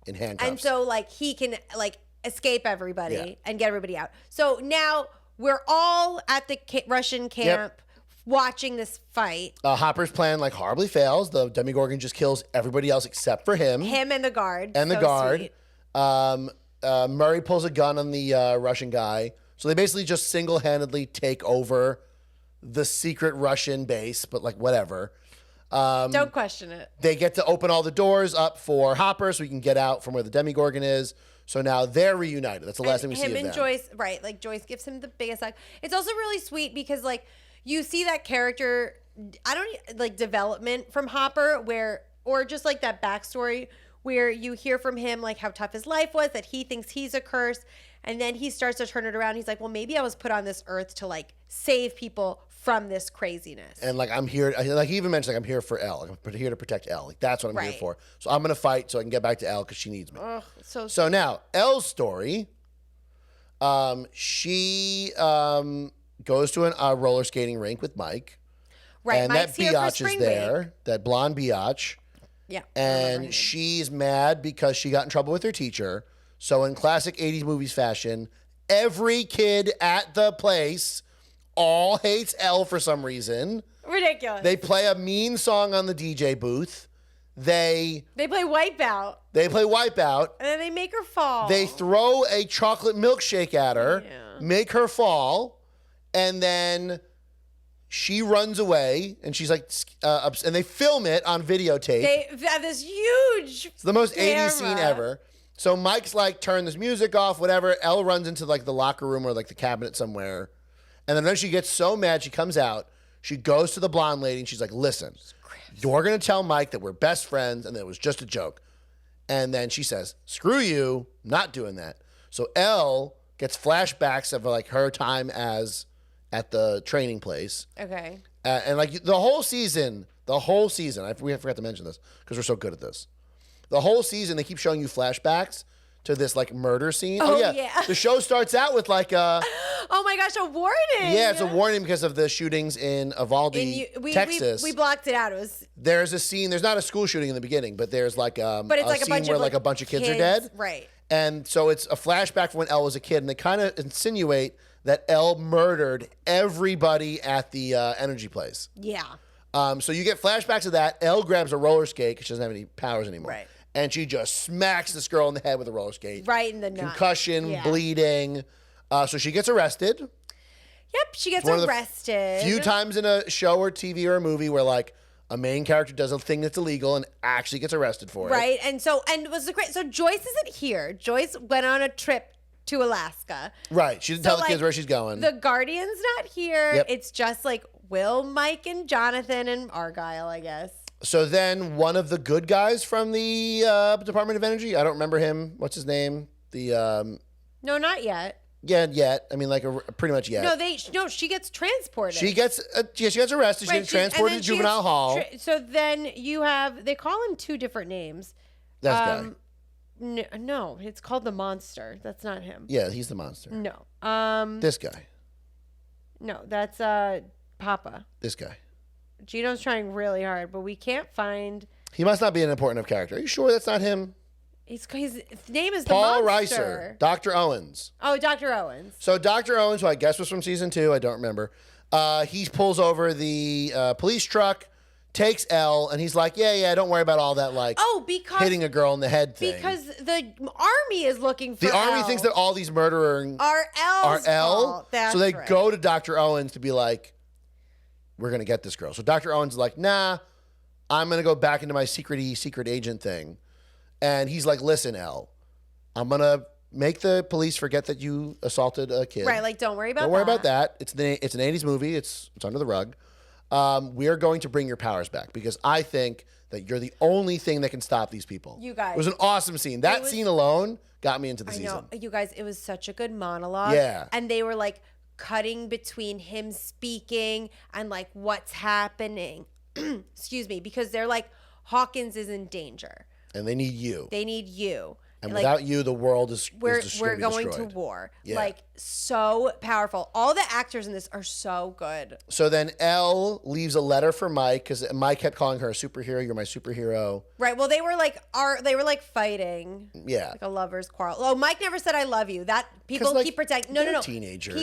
in handcuffs. And so like he can like escape everybody and get everybody out. So now we're all at the Russian camp watching this fight. Hopper's plan like horribly fails. The Demogorgon just kills everybody else except for him. Him and the guard. And the So guard. sweet. Murray pulls a gun on the Russian guy. So they basically just single-handedly take over the secret Russian base, but like whatever. Don't question it. They get to open all the doors up for Hopper so he can get out from where the Demogorgon is. So now they're reunited. That's the last thing we see of them. Him and Joyce, right? Like Joyce gives him the biggest hug. It's also really sweet because like you see that character, development from Hopper or just like that backstory where you hear from him like how tough his life was, that he thinks he's a curse. And then he starts to turn it around. He's like, well, maybe I was put on this earth to like save people from this craziness. And like I'm here, like he even mentioned, like I'm here for Elle. Like, I'm here to protect Elle. Like that's what I'm here for. So I'm gonna fight so I can get back to Elle because she needs me. Ugh, so now Elle's story. She goes to a roller skating rink with Mike. Right, and Mike's that here for biatch spring is there. break. That blonde biatch. Yeah. And she's mad because she got in trouble with her teacher. So in classic 80s movies fashion, every kid at the place all hates Elle for some reason. Ridiculous. They play a mean song on the DJ booth. They play Wipeout. And then they make her fall. They throw a chocolate milkshake at her, make her fall, and then she runs away, and she's like, and they film it on videotape. They have this huge It's the most camera. 80s scene ever. So Mike's like, turn this music off, whatever. Elle runs into like the locker room or like the cabinet somewhere. And then she gets so mad, she comes out. She goes to the blonde lady and she's like, listen, you're going to tell Mike that we're best friends and that it was just a joke. And then she says, screw you, not doing that. So Elle gets flashbacks of like her time at the training place. Okay. And like the whole season, we forgot to mention this because we're so good at this. The whole season, they keep showing you flashbacks to this like murder scene. Oh, yeah. The show starts out with like a... Oh my gosh, a warning. Yeah, it's a warning because of the shootings in Uvalde, Texas. We blocked it out. It was... There's a scene, there's not a school shooting in the beginning, but there's like a scene where like a bunch of kids are dead. Right. And so it's a flashback from when Elle was a kid, and they kind of insinuate that Elle murdered everybody at the energy place. Yeah. So you get flashbacks of that. Elle grabs a roller skate because she doesn't have any powers anymore. Right. And she just smacks this girl in the head with a roller skate. Right in the nut. Concussion, bleeding. So she gets arrested. Yep, she gets One of the arrested. Few times in a show or TV or a movie where like a main character does a thing that's illegal and actually gets arrested for it. Right, and it was great. So Joyce isn't here. Joyce went on a trip to Alaska. Right. She didn't tell the kids where she's going. The Guardian's not here. Yep. It's just like Will, Mike, and Jonathan and Argyle, I guess. So then one of the good guys from the Department of Energy, I don't remember him. What's his name? The No, not yet. Yeah, yet. I mean, like pretty much yet. No, she gets transported. She gets arrested. She gets transported to juvenile hall. So then you have, they call him two different names. That's guy. No, it's called the Monster. That's not him. Yeah, he's the monster. No. This guy. No, that's Papa. This guy. Gino's trying really hard, but we can't find. He must not be an important enough character. Are you sure that's not him? His name is Paul the Monster. Reiser, Dr. Owens. Oh, Dr. Owens. So Dr. Owens, who I guess was from season 2, I don't remember. He pulls over the police truck, takes Elle, and he's like, yeah, don't worry about all that, like, because hitting a girl in the head thing. Because the army is looking for the army Elle. thinks that all these murderers are Elle's fault. So they go to Dr. Owens to be like, we're going to get this girl. So Dr. Owens is like, nah, I'm going to go back into my secret agent thing. And he's like, listen, Elle, I'm going to make the police forget that you assaulted a kid. Right, like, don't worry about that. Don't worry about that. It's an 80s movie. It's under the rug. We are going to bring your powers back because I think that you're the only thing that can stop these people. You guys. It was an awesome scene. That scene alone got me into the season. I know. You guys, it was such a good monologue. Yeah. And they were like cutting between him speaking and like what's happening. Excuse me, because they're like, Hawkins is in danger. And they need you. They need you. And like, without you, the world is we're going destroyed. to war. Yeah. Like, so powerful. All the actors in this are so good. So then Elle leaves a letter for Mike because Mike kept calling her a superhero. You're my superhero. Right. Well, they were like fighting. Yeah. Like a lover's quarrel. Oh, Mike never said I love you. That people keep protecting. No. Teenagers.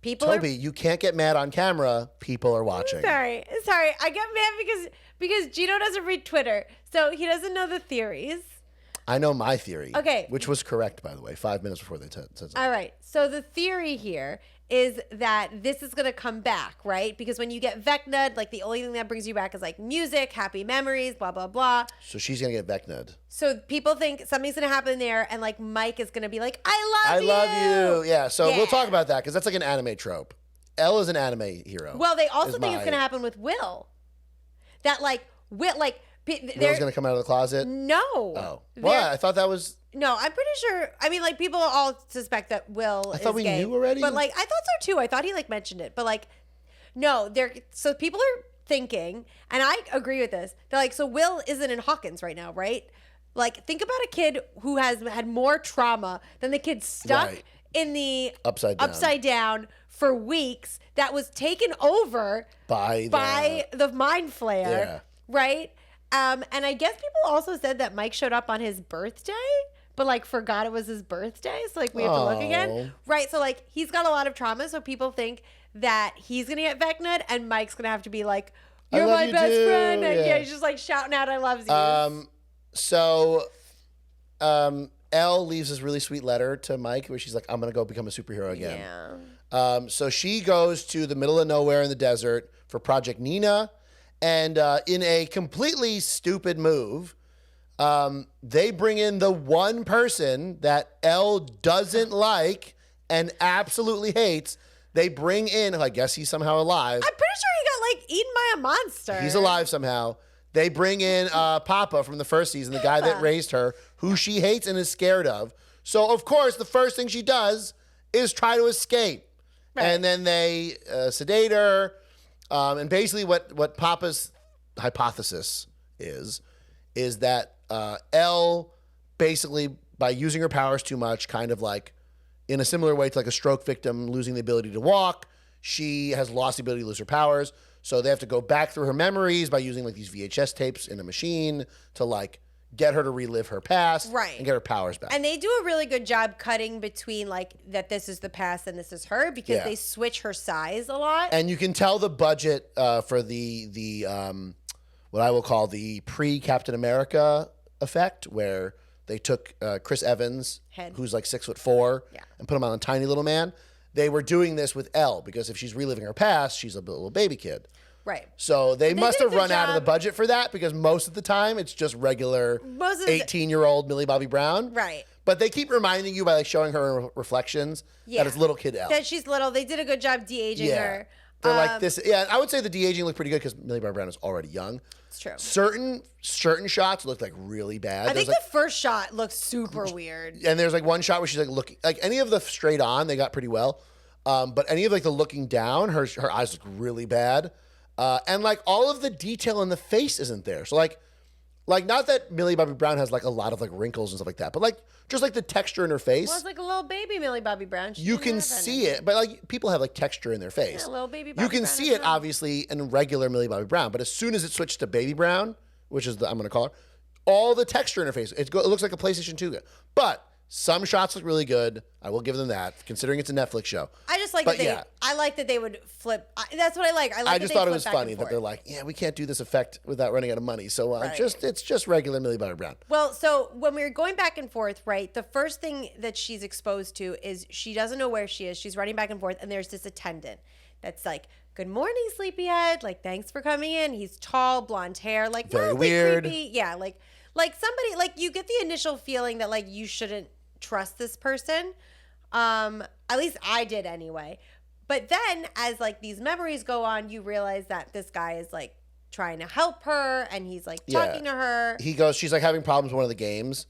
People Toby, you can't get mad on camera. People are watching. Sorry. I get mad because Gino doesn't read Twitter, so he doesn't know the theories. I know my theory. Okay. Which was correct, by the way, 5 minutes before they said something. All right. So the theory here is that this is going to come back, right? Because when you get Vecnud, like the only thing that brings you back is like music, happy memories, blah, blah, blah. So she's going to get Vecnud. So people think something's going to happen there and like Mike is going to be like, I love you. Yeah. So we'll talk about that because that's like an anime trope. Elle is an anime hero. Well, they also think it's going to happen with Will. That like, Will's going to come out of the closet? No. Oh. What? I thought that was... No, I'm pretty sure. I mean, like, people all suspect that Will is I thought we gay, knew already. But, like, I thought so, too. I thought he, like, mentioned it. But, like, no. So people are thinking, and I agree with this. They're like, so Will isn't in Hawkins right now, right? Like, think about a kid who has had more trauma than the kid stuck in the upside down for weeks that was taken over by the mind flare, right? And I guess people also said that Mike showed up on his birthday, but like forgot it was his birthday. So like we have to look again. Right. So like he's got a lot of trauma. So people think that he's going to get Vecnud and Mike's going to have to be like, you're my best friend. And he's just like shouting out, I love you. So Elle leaves this really sweet letter to Mike where she's like, I'm going to go become a superhero again. Yeah. So she goes to the middle of nowhere in the desert for Project Nina. And in a completely stupid move, they bring in the one person that Elle doesn't like and absolutely hates. They bring in, I guess he's somehow alive. I'm pretty sure he got like eaten by a monster. He's alive somehow. They bring in Papa from the first season, the guy that raised her, who she hates and is scared of. So, of course, the first thing she does is try to escape. Right. And then they sedate her. And basically what Papa's hypothesis is that Elle basically, by using her powers too much, kind of like in a similar way to like a stroke victim losing the ability to walk, she has lost the ability to lose her powers. So they have to go back through her memories by using like these VHS tapes in a machine to like get her to relive her past and get her powers back. And they do a really good job cutting between like that this is the past and this is her because they switch her size a lot. And you can tell the budget for the what I will call the pre-Captain America effect where they took Chris Evans, who's like 6'4", and put him on a tiny little man. they were doing this with Elle because if she's reliving her past, she's a little baby kid. Right. So they must have run out of the job. budget for that because most of the time it's just regular 18-year-old Millie Bobby Brown. Right. But they keep reminding you by like showing her reflections that it's little kid Elle. That she's little. They did a good job de-aging her. They're like this. Yeah, I would say the de-aging looked pretty good because Millie Bobby Brown is already young. It's true. Certain shots looked like really bad. I think the first shot looked super weird. And there's like one shot where she's like looking, like any of the straight on, they got pretty well. But any of like the looking down, her eyes look really bad. And like all of the detail in the face isn't there. So like not that Millie Bobby Brown has like a lot of like wrinkles and stuff like that, but like just like the texture in her face. Well, it's like a little baby Millie Bobby Brown. You can see it, but like people have like texture in their face. Yeah, little baby Bobby You can Brown see it obviously in regular Millie Bobby Brown, but as soon as it switched to Baby Brown, which is I'm going to call her, all the texture in her face, it looks like a PlayStation 2 game. But some shots look really good. I will give them that, considering it's a Netflix show. I just like I like that they would flip. That's what I like. I just thought it was funny that they're like, yeah, we can't do this effect without running out of money. So it's just regular Millie Bobby Brown. Well, so when we were going back and forth, right, the first thing that she's exposed to is she doesn't know where she is. She's running back and forth, and there's this attendant that's like, good morning, sleepyhead. Like, thanks for coming in. He's tall, blonde hair, like very weird. Creepy. Yeah, like somebody, like you get the initial feeling that like you shouldn't trust this person. At least I did anyway. But then as like these memories go on, you realize that this guy is like trying to help her and he's like talking to her. She's like having problems with one of the games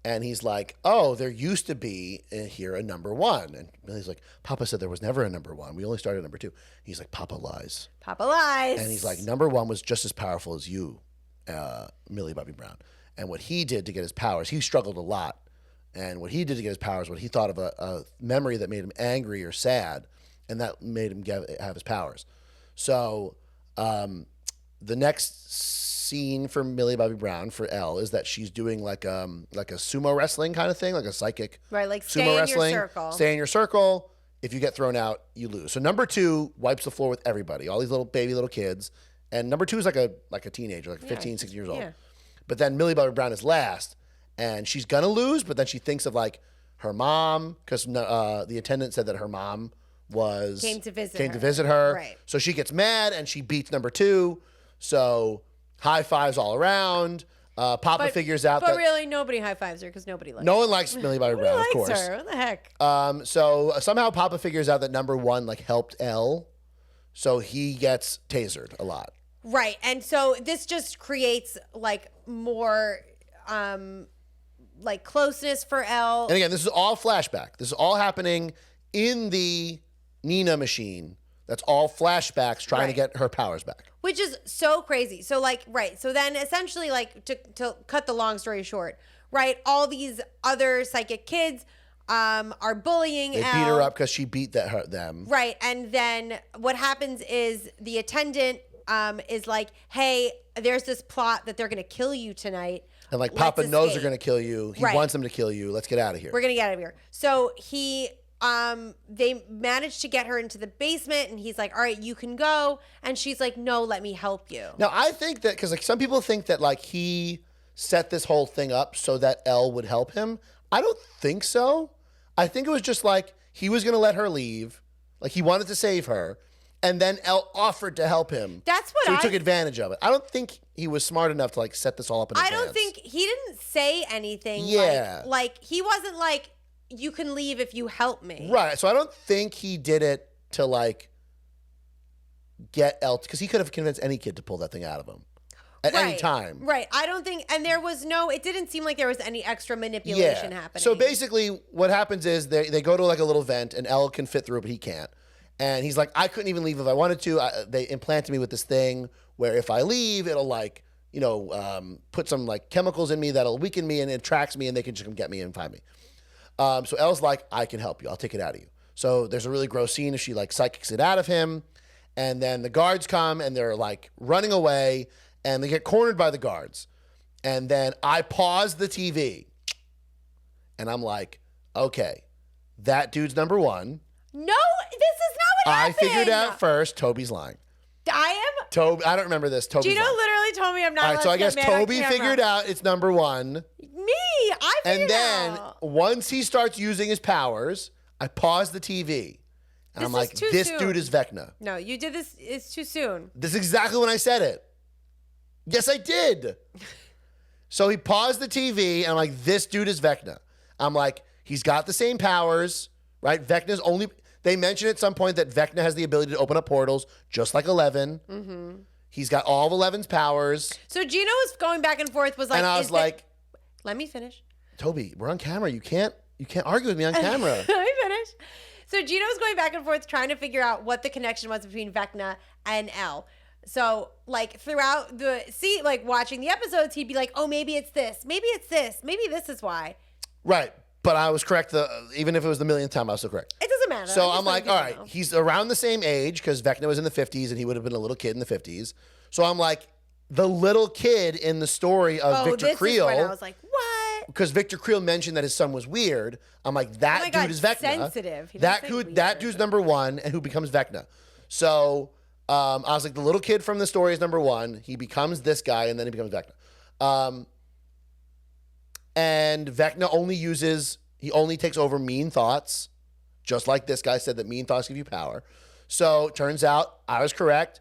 and he's like, oh, there used to be here a number one. And Millie's like, Papa said there was never a number one. We only started at number two. He's like, Papa lies. Papa lies. And he's like, number one was just as powerful as you, Millie Bobby Brown. And what he did to get his powers, he struggled a lot. And what he did to get his powers, what he thought of a memory that made him angry or sad, and that made him have his powers. So the next scene for Millie Bobby Brown for Elle is that she's doing like a sumo wrestling kind of thing, like a psychic like sumo wrestling. Your circle. Stay in your circle. If you get thrown out, you lose. So number two wipes the floor with everybody, all these little kids. And number two is like a teenager, like 15, 16 years old. Yeah. But then Millie Bobby Brown is last. And she's going to lose, but then she thinks of like her mom, because the attendant said that her mom came to visit her. Right. So she gets mad and she beats number two. So high fives all around. Papa figures out but really nobody high fives her because nobody likes her. No one likes Millie Bobby Brown, of course. Her. What the heck? So somehow Papa figures out that number one like helped Elle. So he gets tasered a lot. Right. And so this just creates like more like closeness for Elle. And again, this is all flashback. This is all happening in the Nina machine. That's all flashbacks trying to get her powers back. Which is so crazy. So like, right. So then essentially like to cut the long story short, right? All these other psychic kids are bullying Elle. They beat her up because she beat them. Right. And then what happens is the attendant is like, hey, there's this plot that they're going to kill you tonight. And like Papa knows they're going to kill you. He wants them to kill you. Let's get out of here. We're going to get out of here. So they managed to get her into the basement and he's like, all right, you can go. And she's like, no, let me help you. Now I think that, because like some people think that like he set this whole thing up so that Elle would help him. I don't think so. I think it was just like he was going to let her leave. Like he wanted to save her. And then Elle offered to help him. That's what So he took advantage of it. I don't think he was smart enough to like set this all up in advance. I don't think he didn't say anything. Yeah. Like he wasn't like, you can leave if you help me. Right. So I don't think he did it to like get Elle, because he could have convinced any kid to pull that thing out of him at any time. Right. I don't think, and there was it didn't seem like there was any extra manipulation happening. So basically what happens is they go to like a little vent and Elle can fit through, but he can't. And he's like, I couldn't even leave if I wanted to. They implanted me with this thing where if I leave, it'll like, put some like chemicals in me that'll weaken me and it tracks me and they can just come get me and find me. So Elle's like, I can help you. I'll take it out of you. So there's a really gross scene if she like psychics it out of him. And then the guards come and they're like running away and they get cornered by the guards. And then I pause the TV and I'm like, okay, that dude's number one. No, this is not what happened. I figured out first, Toby's lying. Toby, I don't remember this. Toby's Gino lying. literally told me I'm not. All right, so I guess Toby figured out it's number one. Me, I figured out. And then once he starts using his powers, I pause the TV, And I'm like, this dude is Vecna. No, you did this. It's too soon. This is exactly when I said it. Yes, I did. So he paused the TV, and I'm like, this dude is Vecna. I'm like, he's got the same powers, right? Vecna's only... They mentioned at some point that Vecna has the ability to open up portals, just like 11. Mm-hmm. He's got all of 11's powers. So Gino was going back and forth, was like... And I was like... Let me finish. Toby, we're on camera. You can't argue with me on camera. Let me finish. So Gino was going back and forth trying to figure out what the connection was between Vecna and Elle. So, like, throughout watching the episodes, he'd be like, oh, maybe it's this. Maybe it's this. Maybe this is why. Right. But I was correct. Even if it was the millionth time, I was still correct. It doesn't matter. So I'm like, all right, he's around the same age because Vecna was in the 50s and he would have been a little kid in the 50s. So I'm like, the little kid in the story of Victor Creel. Is when I was like, what? Because Victor Creel mentioned that his son was weird. I'm like, that dude is Vecna. Sensitive. That dude's number one, and who becomes Vecna. So I was like, the little kid from the story is number one. He becomes this guy, and then he becomes Vecna. And Vecna only takes over mean thoughts, just like this guy said that mean thoughts give you power. So turns out I was correct.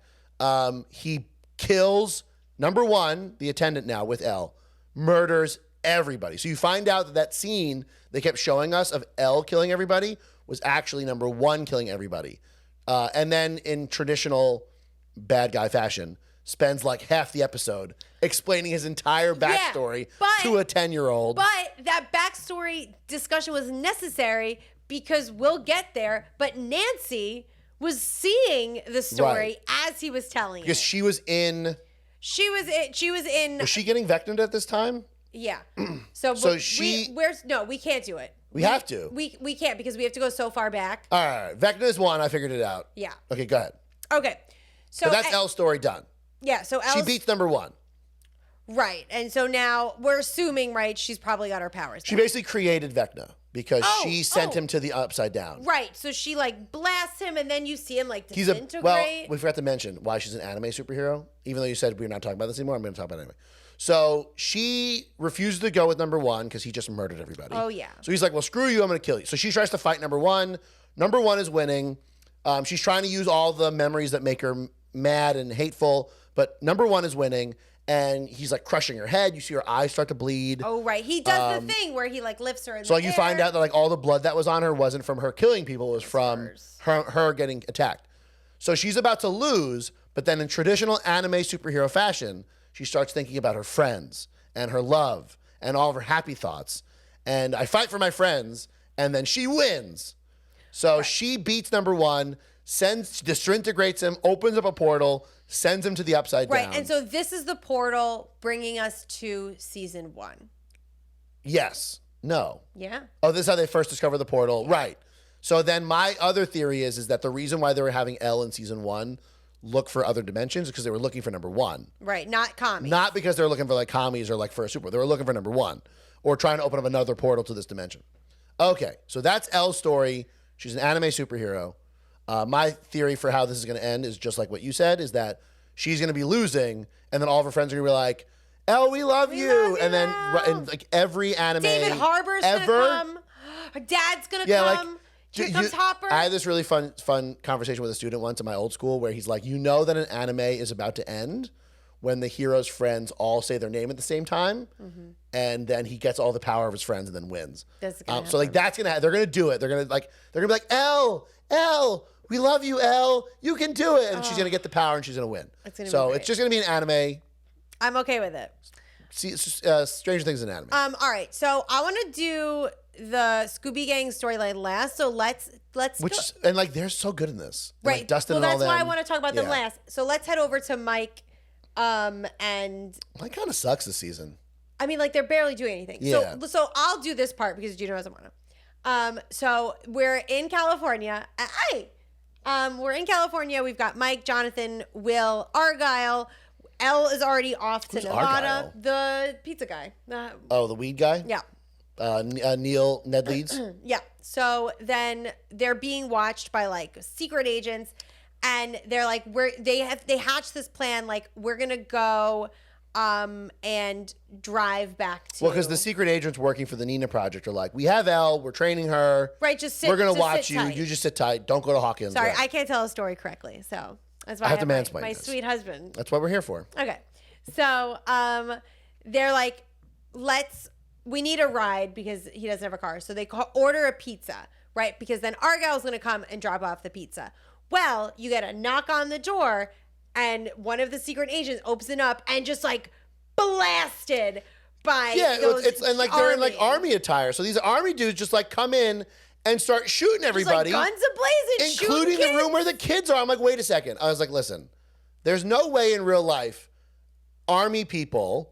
He kills number one, the attendant now with Elle, murders everybody. So you find out that scene they kept showing us of Elle killing everybody was actually number one killing everybody. And then in traditional bad guy fashion, spends like half the episode explaining his entire backstory to a 10-year-old. But that backstory discussion was necessary because we'll get there. But Nancy was seeing the story as he was telling because it. she was in. Was she getting Vecna'd at this time? Yeah. we can't do it. We have to. We can't because we have to go so far back. All right. Vecna is one. I figured it out. Yeah. Okay, go ahead. Okay. So but that's Elle's story done. Yeah. So she beats number one. Right. And so now we're assuming, right, she's probably got her powers. She basically created Vecna because she sent him to the upside down. Right. So she like blasts him and then you see him like disintegrate. We forgot to mention why she's an anime superhero. Even though you said we're not talking about this anymore, I'm going to talk about it anyway. So she refuses to go with number one because he just murdered everybody. Oh, yeah. So he's like, well, screw you. I'm going to kill you. So she tries to fight number one. Number one is winning. She's trying to use all the memories that make her mad and hateful. But number one is winning. And he's like crushing her head. You see her eyes start to bleed. Oh, right. He does the thing where he like lifts her in so the air. You find out that like all the blood that was on her wasn't from her killing people. It was from her getting attacked. So she's about to lose. But then in traditional anime superhero fashion, she starts thinking about her friends and her love and all of her happy thoughts. And I fight for my friends. And then she wins. So she beats number one, disintegrates him, opens up a portal, sends him to the upside down. Right, and so this is the portal bringing us to season one. Yes. No. Yeah. Oh, this is how they first discover the portal. Yeah. Right. So then my other theory is that the reason why they were having Elle in season one look for other dimensions is because they were looking for number one. Right, not commies. Not because they were looking for like commies or like for a super. They were looking for number one or trying to open up another portal to this dimension. Okay, so that's Elle's story. She's an anime superhero. My theory for how this is going to end is just like what you said, is that she's going to be losing, and then all of her friends are going to be like, Elle, we love you. And then in like every anime David Harbour's going to come. Her dad's going to come. Like, here comes Hopper. I had this really fun conversation with a student once in my old school where he's like, you know that an anime is about to end when the hero's friends all say their name at the same time, and then he gets all the power of his friends and then wins. That's so like that's gonna happen. They're gonna do it. They're gonna be like, Elle, we love you, Elle. You can do it, and she's gonna get the power and she's gonna win. So it's just gonna be an anime. I'm okay with it. See, Stranger Things is an anime. All right, so I want to do the Scooby Gang storyline last. So let's and like they're so good in this, right? And, like, Dustin well, and all that's them. why I want to talk about them last. So let's head over to Mike. And Mike kind of sucks this season. I mean, like they're barely doing anything. Yeah. So I'll do this part because Gino doesn't want to. So we're in California. We're in California. We've got Mike, Jonathan, Will, Argyle. Elle is already off to Nevada. Argyle? The pizza guy. The weed guy? Yeah. Ned Leeds? Yeah. So then they're being watched by like secret agents. And they're like, they hatched this plan, like, we're going to go and drive back to. Well, because the secret agents working for the Nina Project are like, we have Elle, we're training her. Right, just sit. We're gonna just watch sit you. tight. You just sit tight. Don't go to Hawkins. Sorry, Right. I can't tell a story correctly, so that's why I have to my mansplain this. sweet husband. That's what we're here for. Okay, so they're like, we need a ride because he doesn't have a car, so they order a pizza, right? Because then Argyle's gonna come and drop off the pizza. Well, you get a knock on the door, and one of the secret agents opens it up and just like blasted by those and like they're in like army attire. So these army dudes just like come in and start shooting everybody, just like guns ablazing, including the room where the kids are. I'm like, wait a second. I was like, listen, there's no way in real life army people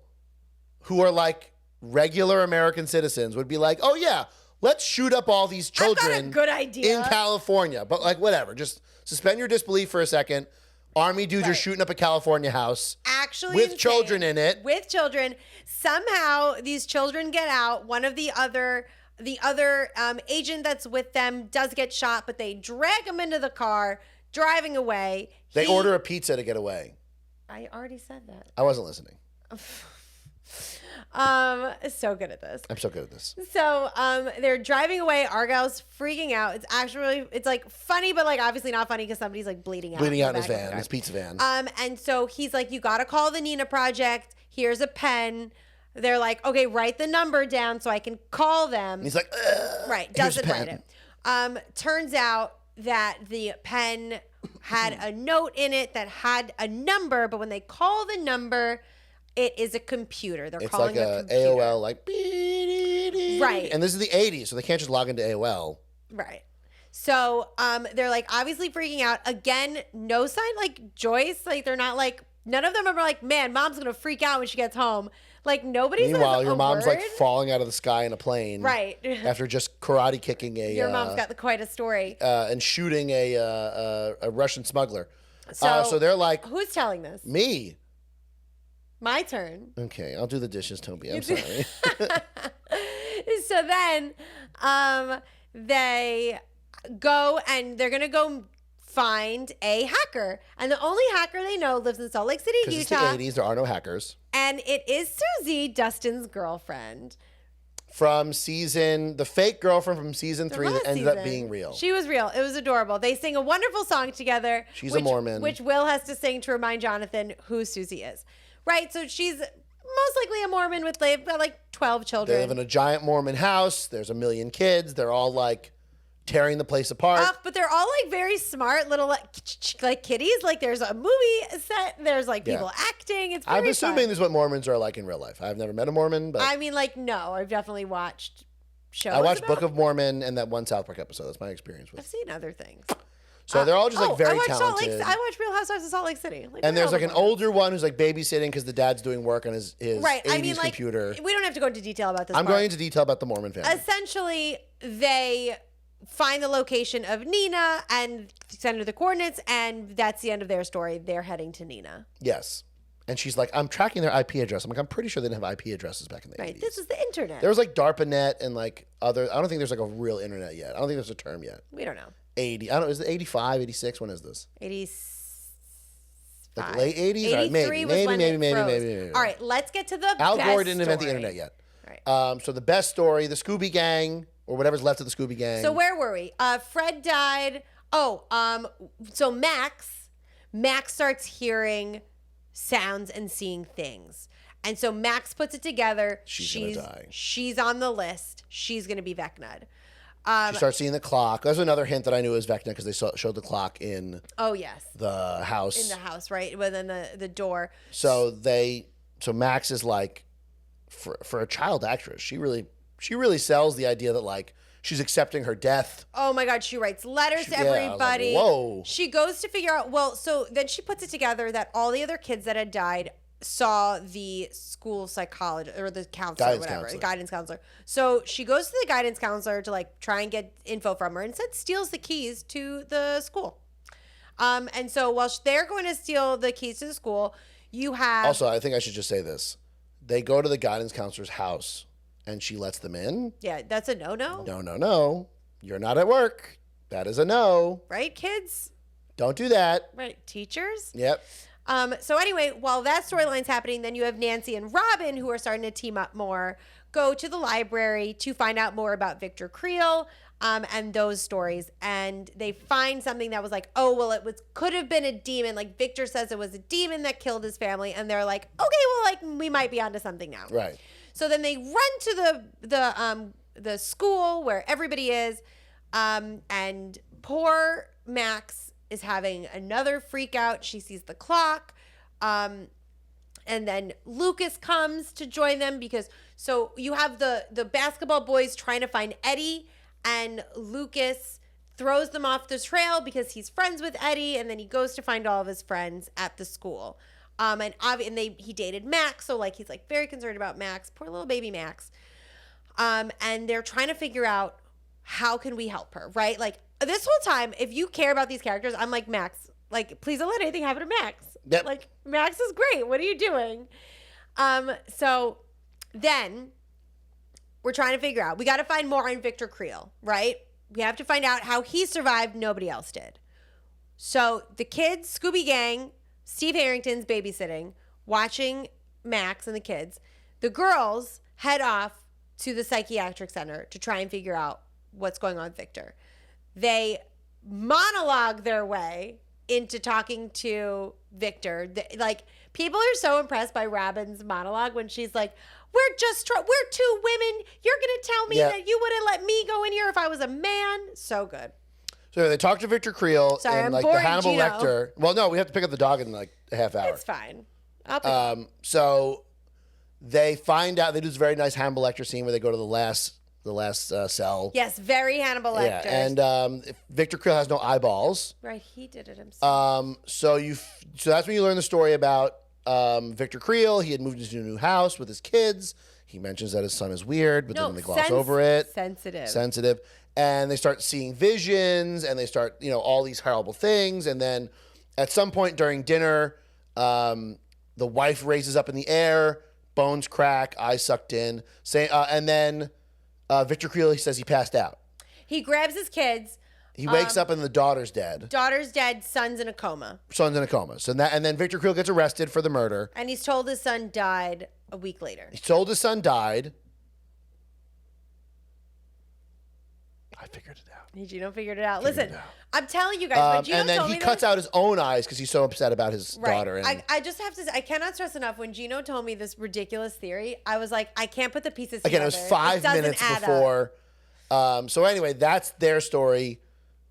who are like regular American citizens would be like, oh yeah, let's shoot up all these children. I've got a good idea in California. But like, whatever, just suspend your disbelief for a second. Army dudes are shooting up a California house. Actually, with children in it. With children. Somehow these children get out. One of the other agent that's with them does get shot, but they drag him into the car, driving away. They order a pizza to get away. I already said that. I wasn't listening. So good at this. I'm so good at this. So they're driving away. Argyle's freaking out. It's actually, it's like funny, but like obviously not funny because somebody's like bleeding out. Bleeding out in his van, his pizza van. And so he's like, you got to call the Nina Project. Here's a pen. They're like, okay, write the number down so I can call them. And he's like, right, doesn't write it. Turns out that the pen had a note in it that had a number, but when they call the number, it is a computer. They're calling like a a computer. AOL, like, right. And this is the 80s, so they can't just log into AOL. Right. So they're like obviously freaking out. Again, no sign like Joyce. Like they're not like, none of them are like, man, mom's going to freak out when she gets home. Like nobody's. Meanwhile, your mom's word. like falling out of the sky in a plane. Right. After just karate kicking a. Your mom's got quite a story. And shooting a Russian smuggler. So they're like. Who's telling this? Me. My turn. Okay, I'll do the dishes, Toby. I'm sorry. So then they go and they're going to go find a hacker. And the only hacker they know lives in Salt Lake City, Utah. It's the 80s. There are no hackers. And it is Susie, Dustin's girlfriend. From the fake girlfriend from season 3 that ended up being real. She was real. It was adorable. They sing a wonderful song together. She's a Mormon. Which Will has to sing to remind Jonathan who Susie is. Right, so she's most likely a Mormon with like 12 children. They live in a giant Mormon house. There's a million kids. They're all like tearing the place apart. But they're all like very smart little like kitties. Like there's a movie set. There's like people acting. It's very I'm assuming this is what Mormons are like in real life. I've never met a Mormon, but I mean, like no, I've definitely watched shows. I watched Book of Mormon and that one South Park episode. That's my experience with. I've seen other things. So they're all just like very I watched talented. I watched Real Housewives of Salt Lake City. And there's like an older one who's like babysitting because the dad's doing work on his 80s like, computer. We don't have to go into detail about this. I'm going into detail about the Mormon family. Essentially, they find the location of Nina and send her the coordinates, and that's the end of their story. They're heading to Nina. Yes. And she's like, I'm tracking their IP address. I'm like, I'm pretty sure they didn't have IP addresses back in the 80s. This is the internet. There was like DARPANET and like other, I don't think there's like a real internet yet. I don't think there's a term yet. We don't know. 80. I don't know. Is it 85, 86? When is this? 86. Like late 80s? All right, maybe. All right, let's get to the Al best Gore didn't invent the story. internet yet. Right. So the best story, the Scooby Gang, or whatever's left of the Scooby Gang. So where were we? Fred died. So Max starts hearing sounds and seeing things. And so Max puts it together. She's gonna die. She's on the list. She's going to be Vecna'd. She starts seeing the clock. There's another hint that I knew was Vecna because they showed the clock in the house. In the house, right? Within the door. So Max is like, for a child actress, she really sells the idea that like she's accepting her death. Oh my God, she writes letters to everybody. Like, whoa. She goes to figure out, so then she puts it together that all the other kids that had died saw the school psychologist or the counselor, guidance counselor. So she goes to the guidance counselor to like try and get info from her, and instead steals the keys to the school. And so while they're going to steal the keys to the school, you have... Also, I think I should just say this. They go to the guidance counselor's house and she lets them in. Yeah, that's a no-no. No. You're not at work. That is a no. Right, kids? Don't do that. Right, teachers? Yep. So anyway, while that storyline's happening, then you have Nancy and Robin, who are starting to team up more, go to the library to find out more about Victor Creel and those stories. And they find something that was like, oh, well, could have been a demon. Like Victor says it was a demon that killed his family. And they're like, okay, well, like we might be onto something now. Right. So then they run to the school where everybody is. And poor Max is having another freak out. She sees the clock. And then Lucas comes to join them so you have the basketball boys trying to find Eddie, and Lucas throws them off the trail because he's friends with Eddie, and then he goes to find all of his friends at the school. He dated Max, so like he's like very concerned about Max, poor little baby Max. And they're trying to figure out how can we help her, right? Like this whole time, if you care about these characters, I'm like, Max, like please don't let anything happen to Max. Yep. Like Max is great. What are you doing? So then we're trying to figure out, we got to find more on Victor Creel, right? We have to find out how he survived. Nobody else did. So the kids, Scooby Gang, Steve Harrington's babysitting, watching Max and the kids. The girls head off to the psychiatric center to try and figure out what's going on with Victor. They monologue their way into talking to Victor. Like, people are so impressed by Robin's monologue when she's like, we're two women. You're going to tell me that you wouldn't let me go in here if I was a man. So good. So they talk to Victor Creel I'm like boring, the Hannibal Gino. Lecter. Well, no, we have to pick up the dog in like a half hour. It's fine. I'll pick So they find out, they do this very nice Hannibal Lecter scene where they go to the last cell. Yes, very Hannibal Lecter. Yeah, and Victor Creel has no eyeballs. Right, he did it himself. So that's when you learn the story about Victor Creel. He had moved into a new house with his kids. He mentions that his son is weird, but then they gloss over it. Sensitive. And they start seeing visions, and they start, all these horrible things. And then at some point during dinner, the wife raises up in the air, bones crack, eyes sucked in. And then Victor Creel, he says he passed out. He grabs his kids. He wakes up and the daughter's dead. Daughter's dead, son's in a coma. Son's in a coma. And then Victor Creel gets arrested for the murder. And he's told his son died a week later. He's told his son died. I figured it out. Gino figured it out. Listen, I'm telling you guys, when Gino and then told he me cuts out his own eyes because he's so upset about his daughter. And I just have to say, I cannot stress enough, when Gino told me this ridiculous theory, I was like, I can't put the pieces together. Again, it was 5 minutes before. So anyway, that's their story.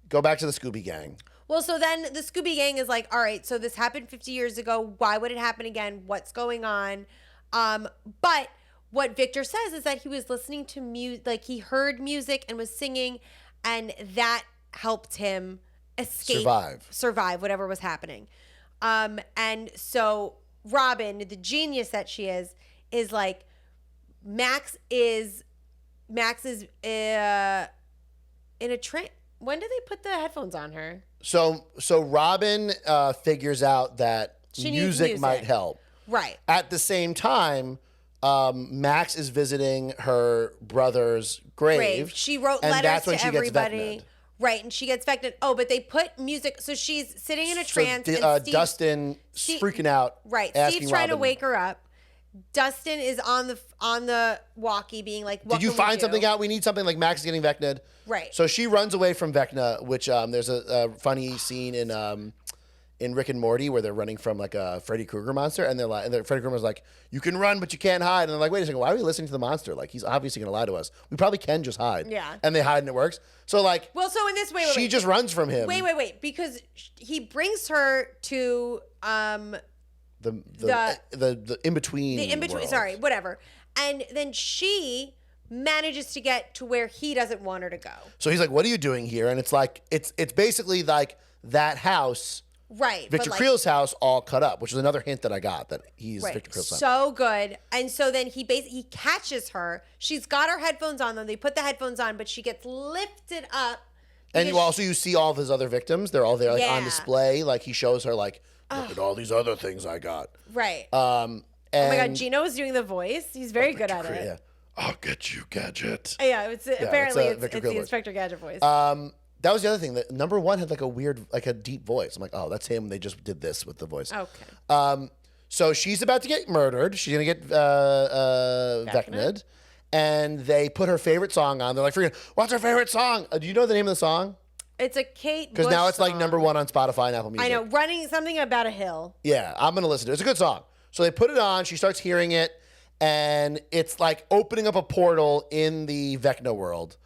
Go back to the Scooby Gang. Well, so then the Scooby Gang is like, all right, so this happened 50 years ago. Why would it happen again? What's going on? But what Victor says is that he was listening to music, like he heard music and was singing, and that helped him survive whatever was happening. And so Robin, the genius that she is like, Max is in a train. When did they put the headphones on her? So Robin figures out that music might help. Right. At the same time, Max is visiting her brother's grave. She wrote and letters that's when to she everybody. Gets vecned. Right, and she gets affected. Oh, but they put music. So she's sitting in a trance. And Dustin's freaking out. Right, Steve's trying to wake her up. Dustin is on the walkie being like, what did you find something out? We need something. Like Max is getting Vecna'd. Right. So she runs away from Vecna, which there's a funny scene in Rick and Morty where they're running from like a Freddy Krueger monster, and they're like, Freddy Krueger's like, you can run, but you can't hide. And they're like, wait a second, why are we listening to the monster? Like, he's obviously going to lie to us. We probably can just hide. Yeah. And they hide and it works. So like, well, so in this way, she just runs from him. Wait, because he brings her to the in between. The in between. Sorry, whatever. And then she manages to get to where he doesn't want her to go. So he's like, what are you doing here? And it's like, it's basically like that house. Right. Victor Creel's house all cut up, which is another hint that I got that he's Victor Creel's son. So good. And so then he catches her. She's got her headphones on them. They put the headphones on, but she gets lifted up. And you see all of his other victims. They're all there like on display. Like he shows her like, look at all these other things I got. Right. And oh my God, Gino is doing the voice. He's very good at it. Yeah. I'll get you, Gadget. Yeah, apparently it's the Inspector Gadget voice. that was the other thing. That number one had like a weird, like a deep voice. I'm like, oh, that's him. They just did this with the voice. Okay. So she's about to get murdered. She's gonna get Vecna'd. And they put her favorite song on. They're like, freaking, what's her favorite song? Do you know the name of the song? It's a Kate Bush Because now it's like song. number one on Spotify and Apple Music. I know, running something about a hill. Yeah, I'm going to listen to it. It's a good song. So they put it on. She starts hearing it. And it's like opening up a portal in the Vecna world.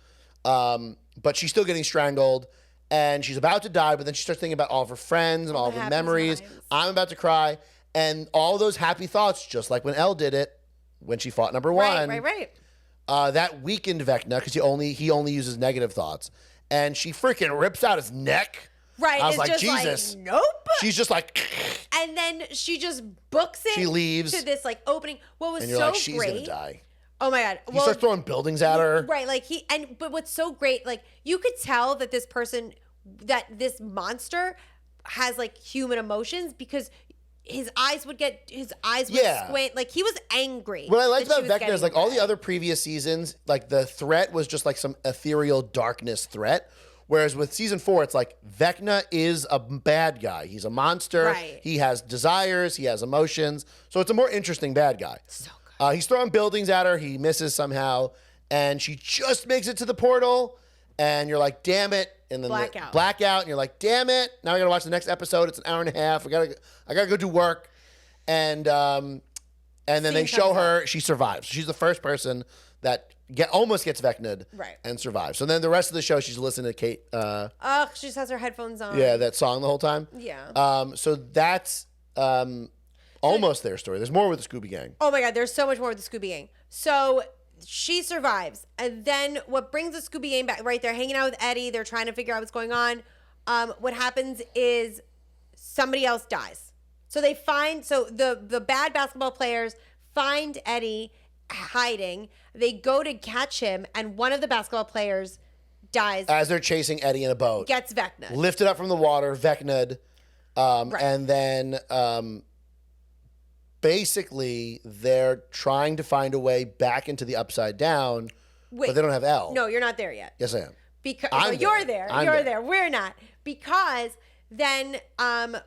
But she's still getting strangled. And she's about to die. But then she starts thinking about all of her friends and all of her happy memories. times. I'm about to cry. And all those happy thoughts, just like when Elle did it, when she fought number one. Right. That weakened Vecna because he only uses negative thoughts. And she freaking rips out his neck. Right. I was it's like, just Jesus. Like, nope. She's just like, and then she just books it. She leaves. To this like opening. What was and you're so like, she's great. going to die. Oh my God. He starts throwing buildings at her. Right. Like but what's so great, like you could tell that this monster has like human emotions because his eyes would squint. Like he was angry. What I liked that she about was Vecna is like getting all the other previous seasons, like the threat was just like some ethereal darkness threat. Whereas with season 4, it's like Vecna is a bad guy. He's a monster. Right. He has desires. He has emotions. So it's a more interesting bad guy. So good. He's throwing buildings at her. He misses somehow. And she just makes it to the portal. And you're like, damn it. And then blackout. And you're like, damn it. Now I got to watch the next episode. It's an hour and a half. I got to go do work. And then they show her. She survives. She's the first person that almost gets Vecna'd and survives. So then the rest of the show, she's listening to Kate. She just has her headphones on. Yeah, that song the whole time. Yeah. So that's almost their story. There's more with the Scooby Gang. Oh my God, there's so much more with the Scooby Gang. So she survives. And then what brings the Scooby Gang back, right? They're hanging out with Eddie. They're trying to figure out what's going on. What happens is somebody else dies. So the bad basketball players find Eddie hiding. They go to catch him, and one of the basketball players dies. As they're chasing Eddie in a boat. Gets Vecna'd. Lifted up from the water, Vecna'd. And then basically they're trying to find a way back into the Upside Down, but they don't have Elle. No, you're not there yet. Yes, I am. You're there. You're there. We're not. Because then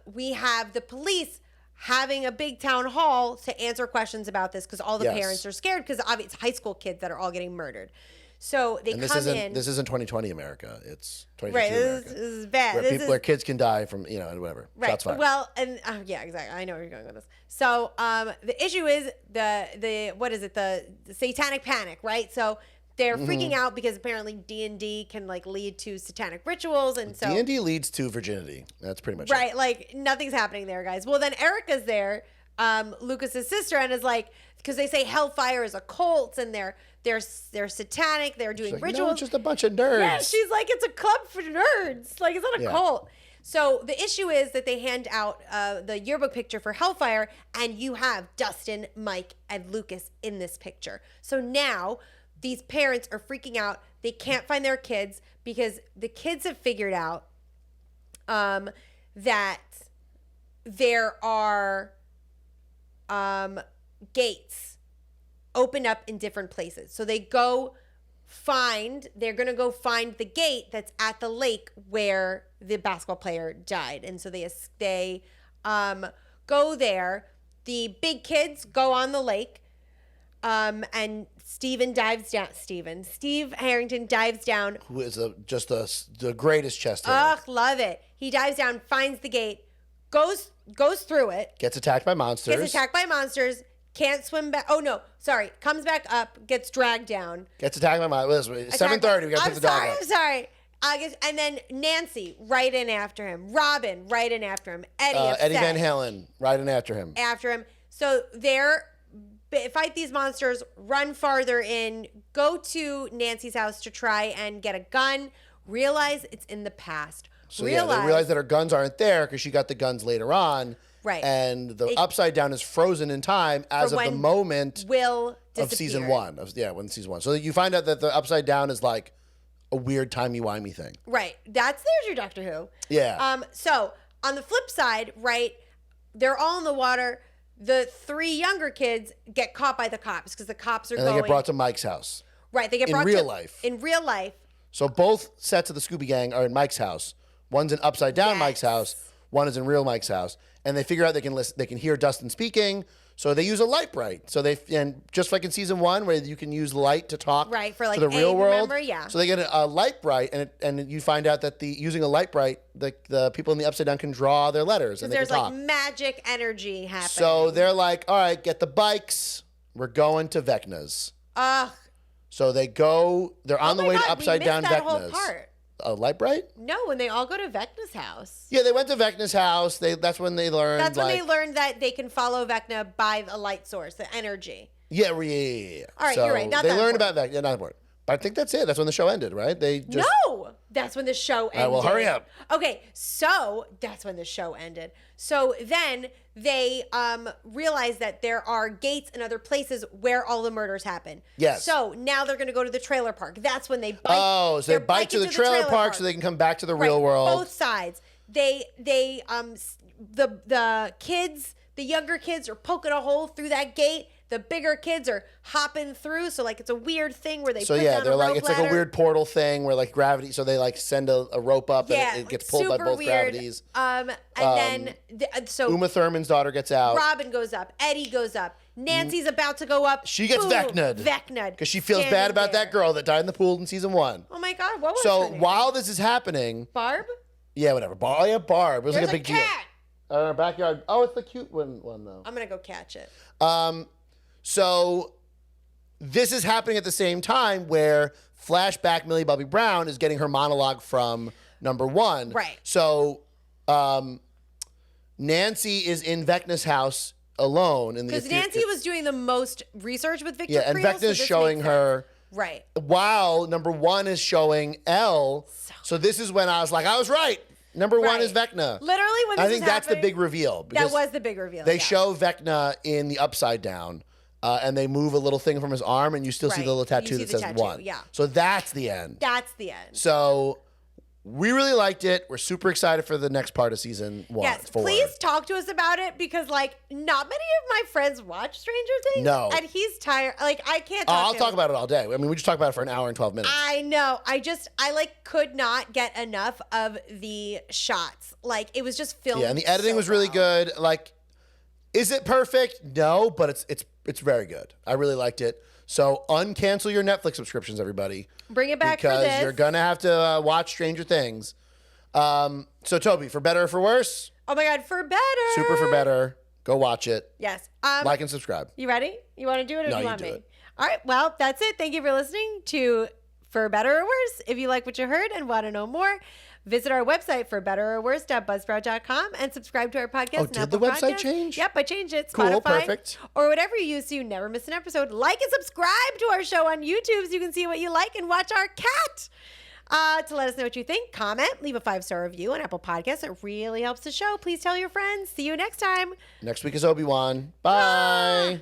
we have the police having a big town hall to answer questions about this because all the parents are scared because it's high school kids that are all getting murdered. So they come in. This isn't 2020 America. It's 2022 right, America. This is bad. Where kids can die from, and whatever. Right. Shots fired. Well, and yeah, exactly. I know where you're going with this. So the issue is the satanic panic, right? So they're freaking out because apparently D&D can like lead to satanic rituals, and so D&D leads to virginity. That's pretty much right. it. Like nothing's happening there, guys. Well, then Erica's there, Lucas's sister, and is like, because they say Hellfire is a cult and they're satanic. They're doing rituals. No, it's just a bunch of nerds. Yeah, she's like, it's a club for nerds. Like it's not a cult. So the issue is that they hand out the yearbook picture for Hellfire, and you have Dustin, Mike, and Lucas in this picture. So now these parents are freaking out. They can't find their kids because the kids have figured out that there are gates open up in different places. So they're going to go find the gate that's at the lake where the basketball player died. And so they go there. The big kids go on the lake. And Steve Harrington dives down. Who is the greatest chest hair. Ugh, love it. He dives down, finds the gate, goes through it. Gets attacked by monsters. Can't swim back. Oh, no. Sorry. Comes back up, gets dragged down. Gets attacked by monsters. 7:30, we got to pick the dog up. I'm sorry. And then Nancy, right in after him. Robin, right in after him. Eddie Van Halen, right in after him. So they're fight these monsters, run farther in, go to Nancy's house to try and get a gun, realize it's in the past. So they realize that her guns aren't there because she got the guns later on. Right. And the Upside Down is frozen in time as of the moment of season 1. When season 1. So you find out that the Upside Down is like a weird timey-wimey thing. Right. There's your Doctor Who. Yeah. So on the flip side, right, they're all in the water. The 3 younger kids get caught by the cops because the cops are and they get brought to Mike's house. Right. They get brought in real life. In real life. So both sets of the Scooby Gang are in Mike's house. One's in upside down Mike's house. One is in real Mike's house. And they figure out they can hear Dustin speaking. So they use a light bright. So and just like in season 1, where you can use light to talk for like to the real world. Remember? Yeah. So they get a light bright, and you find out that using a light bright, the people in the upside down can draw their letters and they can talk. There's like magic energy happening. So they're like, all right, get the bikes. We're going to Vecna's. Ugh. So they're on the way to upside down that Vecna's. Whole part. A light bright? No, when they all go to Vecna's house. Yeah, they went to Vecna's house. That's when they learned. That's when they learned that they can follow Vecna by a light source, the energy. Yeah. All right, so you're right. They learned about Vecna. Yeah, not important. But I think that's it. That's when the show ended, right? No, that's when the show ended. Well, hurry up. Okay, so that's when the show ended. So then they realize that there are gates and other places where all the murders happen. Yes. So now they're going to go to the trailer park. That's when they bike. Oh, so they bike to the trailer park so they can come back to the real world. Both sides. The kids, the younger kids are poking a hole through that gate. The bigger kids are hopping through, so like it's a weird thing where they put down they're a like rope it's ladder. like a weird portal thing where like gravity. So they like send a rope up and it gets pulled by both weird. gravities. So Uma Thurman's daughter gets out. Robin goes up. Eddie goes up. Nancy's about to go up. She gets Vecna'd. Because she feels bad about that girl that died in the pool in season 1. Oh my God, what was so her name? while this is happening, Barb. Yeah, whatever. Barb. It was There's like a big cat. deal. In our backyard. Oh, it's the cute one though. I'm gonna go catch it. So this is happening at the same time where flashback Millie Bobby Brown is getting her monologue from number 1. Right. So Nancy is in Vecna's house alone. Because Nancy was doing the most research with Victor and Creel, Vecna's showing her. Right. While number 1 is showing Elle. So this is when I was like, I was right. Number 1 is Vecna. Literally when this I think that's the big reveal. That was the big reveal. They show Vecna in the upside down. And they move a little thing from his arm, and you still see the little tattoo that says 1. Yeah. So that's the end. That's the end. So we really liked it. We're super excited for the next part of season 1. Yes, please talk to us about it because, like, not many of my friends watch Stranger Things. No. And he's tired. Like, I can't talk I'll talk about it all day. I mean, we just talked about it for an hour and 12 minutes. I know. I could not get enough of the shots. Like, it was just filmed. Yeah, and the editing was really good. Like, is it perfect? No, but it's very good. I really liked it. So uncancel your Netflix subscriptions, everybody. Bring it back for this. Because you're going to have to watch Stranger Things. So, Toby, for better or for worse? Oh, my God, for better. Super for better. Go watch it. Yes. Like and subscribe. You ready? You want to do it or do you want do me? it. All right. Well, that's it. Thank you for listening to For Better or Worse. If you like what you heard and want to know more, visit our website for betterorworse.buzzsprout.com and subscribe to our podcast. Oh, did the website change? Yep, I changed it. Cool, Spotify, perfect. or whatever you use so you never miss an episode. Like and subscribe to our show on YouTube so you can see what you like and watch our cat. To let us know what you think, comment, leave a 5-star review on Apple Podcasts. It really helps the show. Please tell your friends. See you next time. Next week is Obi-Wan. Bye.